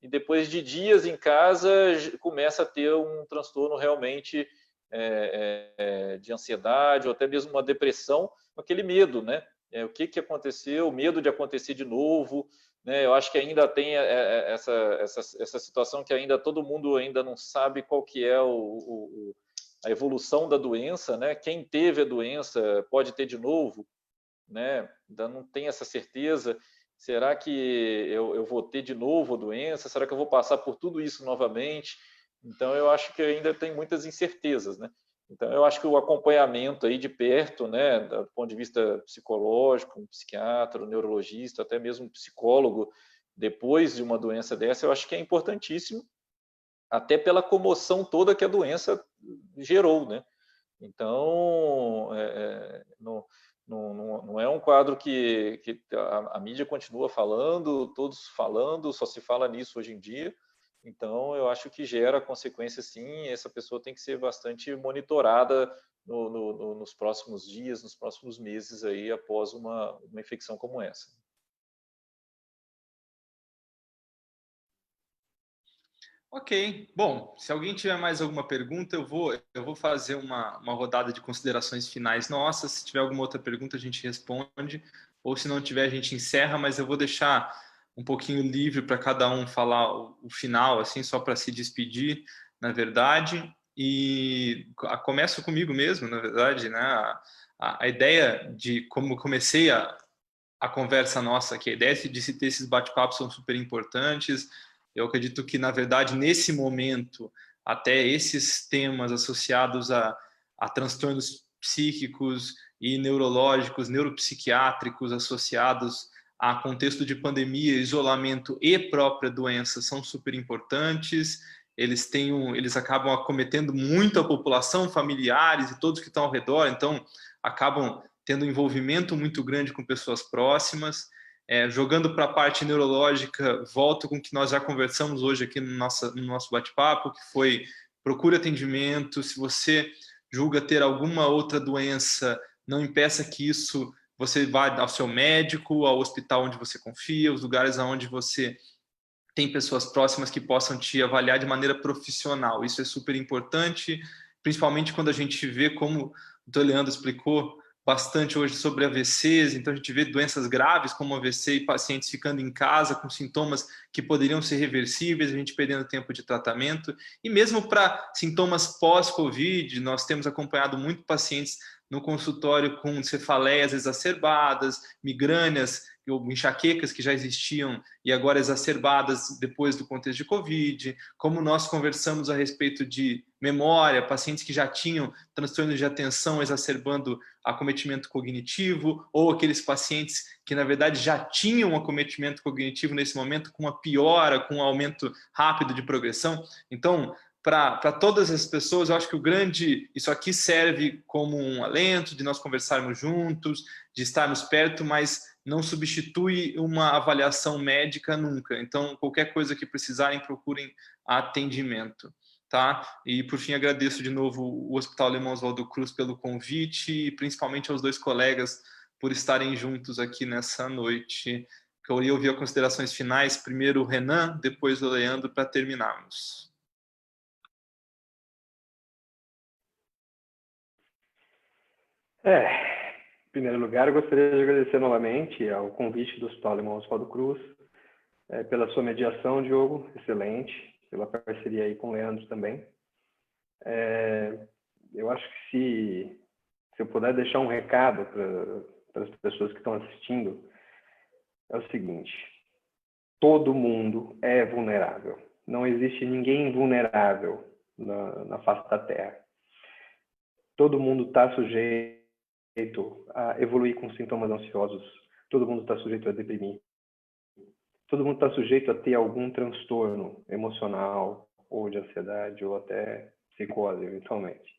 e depois de dias em casa começa a ter um transtorno realmente de ansiedade, ou até mesmo uma depressão, aquele medo, né? O que aconteceu, o medo de acontecer de novo, né? Eu acho que ainda tem essa situação que ainda todo mundo ainda não sabe qual que é a evolução da doença, né? Quem teve a doença pode ter de novo, né? Ainda não tem essa certeza. Será que eu vou ter de novo a doença? Será que eu vou passar por tudo isso novamente? Então, eu acho que ainda tem muitas incertezas, né? Então, eu acho que o acompanhamento aí de perto, né, do ponto de vista psicológico, um psiquiatra, um neurologista, até mesmo um psicólogo, depois de uma doença dessa, eu acho que é importantíssimo, até pela comoção toda que a doença gerou, né? Então, não é um quadro que a mídia continua falando, todos falando, só se fala nisso hoje em dia. Então, eu acho que gera consequências, sim. Essa pessoa tem que ser bastante monitorada nos próximos dias, nos próximos meses aí, após uma infecção como essa. Ok, bom, se alguém tiver mais alguma pergunta, eu vou fazer uma rodada de considerações finais nossas. Se tiver alguma outra pergunta, a gente responde, ou se não tiver, a gente encerra, mas eu vou deixar um pouquinho livre para cada um falar o final, assim, só para se despedir, na verdade. E começo comigo mesmo, na verdade, né? A ideia de como comecei a conversa nossa aqui, a ideia de se ter esses bate-papos são super importantes. Eu acredito que, na verdade, nesse momento, até esses temas associados a transtornos psíquicos e neurológicos, neuropsiquiátricos associados a contexto de pandemia, isolamento e própria doença são super importantes. Eles acabam acometendo muito a população, familiares e todos que estão ao redor, então acabam tendo um envolvimento muito grande com pessoas próximas. Jogando para a parte neurológica, volto com o que nós já conversamos hoje aqui no nosso bate-papo, que foi procure atendimento. Se você julga ter alguma outra doença, não impeça que isso você vá ao seu médico, ao hospital onde você confia, os lugares onde você tem pessoas próximas que possam te avaliar de maneira profissional. Isso é super importante, principalmente quando a gente vê, como o Leandro explicou bastante hoje sobre AVCs, então a gente vê doenças graves como AVC e pacientes ficando em casa com sintomas que poderiam ser reversíveis, a gente perdendo tempo de tratamento, e mesmo para sintomas pós-Covid, nós temos acompanhado muito pacientes no consultório com cefaleias exacerbadas, migrânias ou enxaquecas que já existiam e agora exacerbadas depois do contexto de Covid, como nós conversamos a respeito de memória, pacientes que já tinham transtornos de atenção exacerbando acometimento cognitivo, ou aqueles pacientes que, na verdade, já tinham acometimento cognitivo nesse momento, com uma piora, com um aumento rápido de progressão. Então, para todas as pessoas, eu acho que isso aqui serve como um alento de nós conversarmos juntos, de estarmos perto, mas não substitui uma avaliação médica nunca. Então, qualquer coisa que precisarem, procurem atendimento. Tá? E, por fim, agradeço de novo o Hospital Alemão Oswaldo Cruz pelo convite e principalmente aos dois colegas por estarem juntos aqui nessa noite. Eu ia ouvir as considerações finais, primeiro o Renan, depois o Leandro, para terminarmos. Em primeiro lugar, eu gostaria de agradecer novamente ao convite do Hospital Alemão Oswaldo Cruz, pela sua mediação, Diogo, excelente, pela parceria aí com o Leandro também. Eu acho que se eu puder deixar um recado para as pessoas que estão assistindo, é o seguinte: todo mundo é vulnerável. Não existe ninguém vulnerável na face da Terra. Todo mundo está sujeito a evoluir com sintomas ansiosos. Todo mundo está sujeito a deprimir. Todo mundo está sujeito a ter algum transtorno emocional, ou de ansiedade, ou até psicose, eventualmente.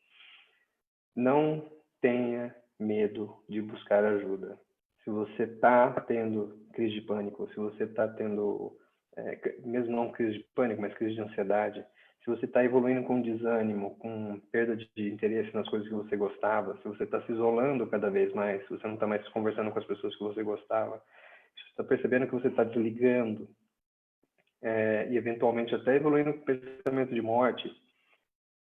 Não tenha medo de buscar ajuda. Se você está tendo crise de pânico, se você está tendo, mesmo não crise de pânico, mas crise de ansiedade, se se você está evoluindo com desânimo, com perda de interesse nas coisas que você gostava, se você está se isolando cada vez mais, se você não está mais conversando com as pessoas que você gostava, se você está percebendo que você está desligando, e eventualmente até evoluindo com pensamento de morte,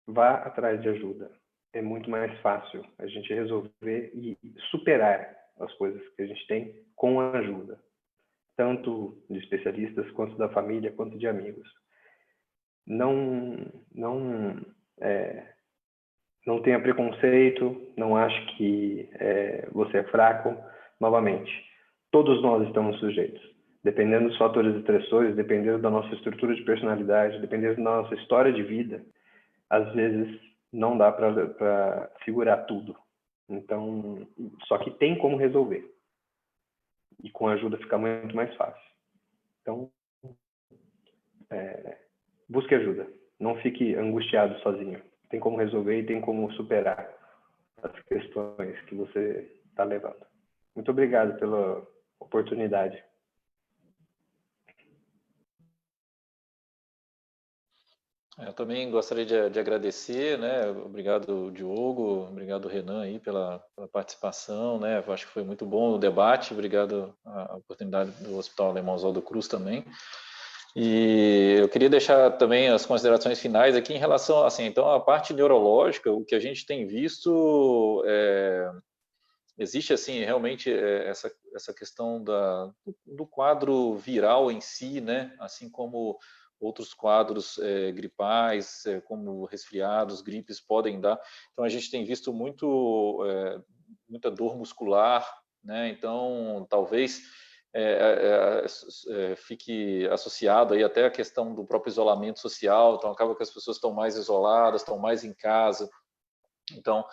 vá atrás de ajuda. É muito mais fácil a gente resolver e superar as coisas que a gente tem com a ajuda, tanto de especialistas, quanto da família, quanto de amigos. Não tenha preconceito, não ache que você é fraco. Novamente, todos nós estamos sujeitos. Dependendo dos fatores estressores, dependendo da nossa estrutura de personalidade, dependendo da nossa história de vida, às vezes não dá para segurar tudo. Então, só que tem como resolver. E com ajuda fica muito mais fácil. Então, busque ajuda. Não fique angustiado sozinho. Tem como resolver e tem como superar as questões que você está levando. Muito obrigado pela oportunidade. Eu também gostaria de agradecer, né? Obrigado, Diogo, obrigado, Renan, aí pela participação, né? Eu acho que foi muito bom o debate. Obrigado a oportunidade do Hospital Alemão Oswaldo Cruz também. E eu queria deixar também as considerações finais aqui em relação, assim, então a parte neurológica, o que a gente tem visto, existe assim realmente essa questão do quadro viral em si, né? Assim como outros quadros gripais, como resfriados, gripes podem dar. Então a gente tem visto muita dor muscular, né? Então talvez fique associado aí até a questão do próprio isolamento social. Então acaba que as pessoas estão mais isoladas, estão mais em casa. Então,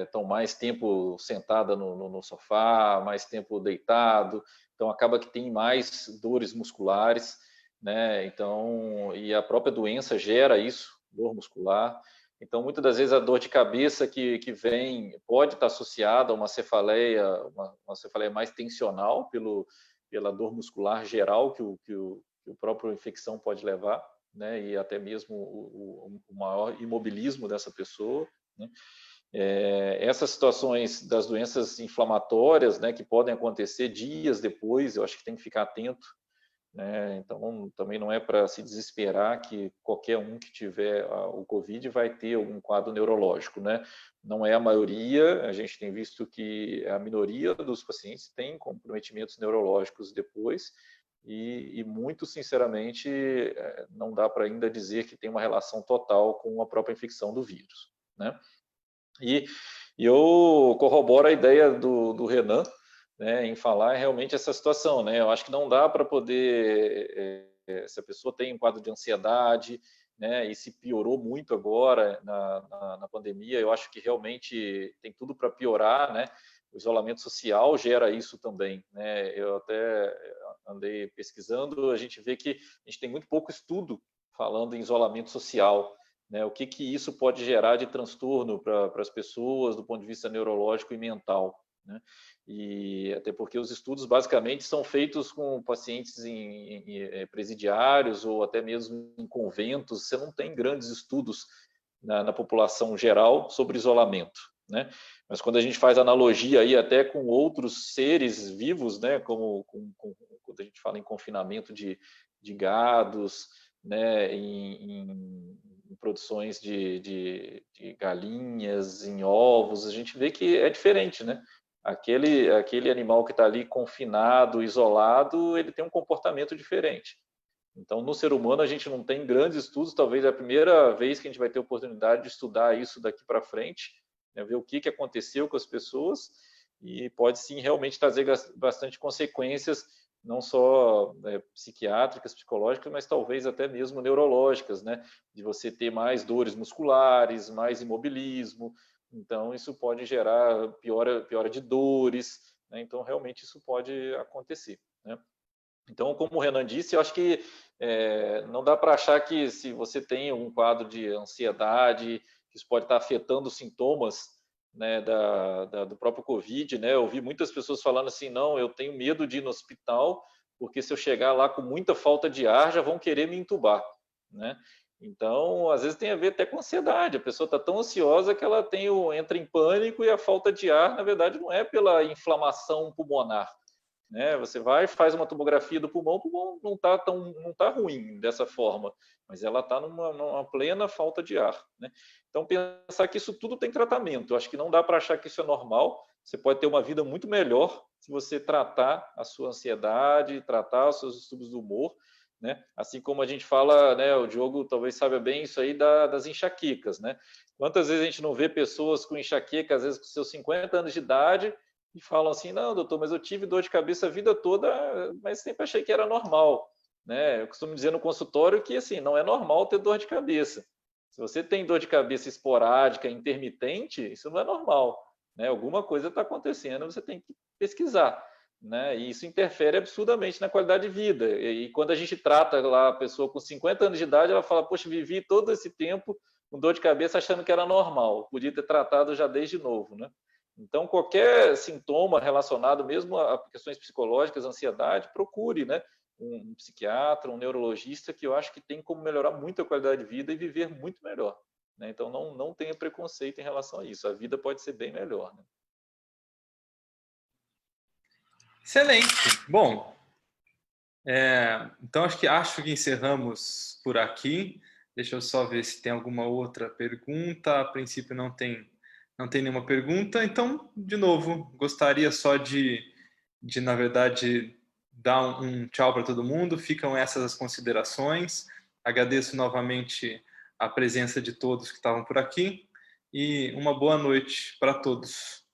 estão mais tempo sentada no sofá, mais tempo deitado, então acaba que tem mais dores musculares, né? Então, e a própria doença gera isso, dor muscular. Então, muitas das vezes a dor de cabeça que vem pode estar associada a uma cefaleia mais tensional pela dor muscular geral que o próprio infecção pode levar, né? E até mesmo o maior imobilismo dessa pessoa, né? Essas situações das doenças inflamatórias, né, que podem acontecer dias depois, eu acho que tem que ficar atento, né? Então, também não é para se desesperar que qualquer um que tiver o COVID vai ter algum quadro neurológico, né? Não é a maioria, a gente tem visto que a minoria dos pacientes tem comprometimentos neurológicos depois, e muito sinceramente não dá para ainda dizer que tem uma relação total com a própria infecção do vírus, né? E eu corroboro a ideia do Renan, né, em falar realmente essa situação, né? Eu acho que não dá para poder, se a pessoa tem um quadro de ansiedade, né, e se piorou muito agora na pandemia, eu acho que realmente tem tudo para piorar, né? O isolamento social gera isso também, né? Eu até andei pesquisando, a gente vê que a gente tem muito pouco estudo falando em isolamento social, né? O que isso pode gerar de transtorno para as pessoas do ponto de vista neurológico e mental, né? E até porque os estudos basicamente são feitos com pacientes em presidiários ou até mesmo em conventos. Você não tem grandes estudos na população geral sobre isolamento, né? Mas quando a gente faz analogia aí até com outros seres vivos, né, como quando a gente fala em confinamento de gados, né, em produções de galinhas, em ovos, a gente vê que é diferente, né? Aquele animal que está ali confinado, isolado, ele tem um comportamento diferente. Então, no ser humano, a gente não tem grandes estudos, talvez é a primeira vez que a gente vai ter oportunidade de estudar isso daqui para frente, né, ver o que aconteceu com as pessoas, e pode sim realmente trazer bastante consequências, não só psiquiátricas, psicológicas, mas talvez até mesmo neurológicas, né, de você ter mais dores musculares, mais imobilismo. Então, isso pode gerar piora de dores, né? Então, realmente, isso pode acontecer, né? Então, como o Renan disse, eu acho que não dá para achar que se você tem um quadro de ansiedade, isso pode estar afetando os sintomas, né, do próprio COVID, né? Eu ouvi muitas pessoas falando assim, não, eu tenho medo de ir no hospital, porque se eu chegar lá com muita falta de ar, já vão querer me entubar, né? Então, às vezes tem a ver até com ansiedade. A pessoa está tão ansiosa que ela entra em pânico e a falta de ar, na verdade, não é pela inflamação pulmonar, né? Você vai e faz uma tomografia do pulmão, o pulmão não tá ruim dessa forma, mas ela está numa plena falta de ar, né? Então, pensar que isso tudo tem tratamento. Eu acho que não dá para achar que isso é normal. Você pode ter uma vida muito melhor se você tratar a sua ansiedade, tratar os seus distúrbios do humor, né? Assim como a gente fala, né, o Diogo talvez saiba bem isso aí das enxaquecas, né? Quantas vezes a gente não vê pessoas com enxaqueca, às vezes com seus 50 anos de idade, e falam assim, não, doutor, mas eu tive dor de cabeça a vida toda, mas sempre achei que era normal, né? Eu costumo dizer no consultório que, assim, não é normal ter dor de cabeça. Se você tem dor de cabeça esporádica, intermitente, isso não é normal, né? Alguma coisa está acontecendo, você tem que pesquisar, né? E isso interfere absurdamente na qualidade de vida. E quando a gente trata lá a pessoa com 50 anos de idade, ela fala, poxa, vivi todo esse tempo com dor de cabeça achando que era normal, podia ter tratado já desde novo, né? Então, qualquer sintoma relacionado mesmo a questões psicológicas, ansiedade, procure, né, um psiquiatra, um neurologista, que eu acho que tem como melhorar muito a qualidade de vida e viver muito melhor, né? Então, não tenha preconceito em relação a isso. A vida pode ser bem melhor, né? Excelente. Bom, então acho que encerramos por aqui. Deixa eu só ver se tem alguma outra pergunta. A princípio não tem nenhuma pergunta. Então, de novo, gostaria só de na verdade, dar um tchau para todo mundo. Ficam essas as considerações. Agradeço novamente a presença de todos que estavam por aqui e uma boa noite para todos.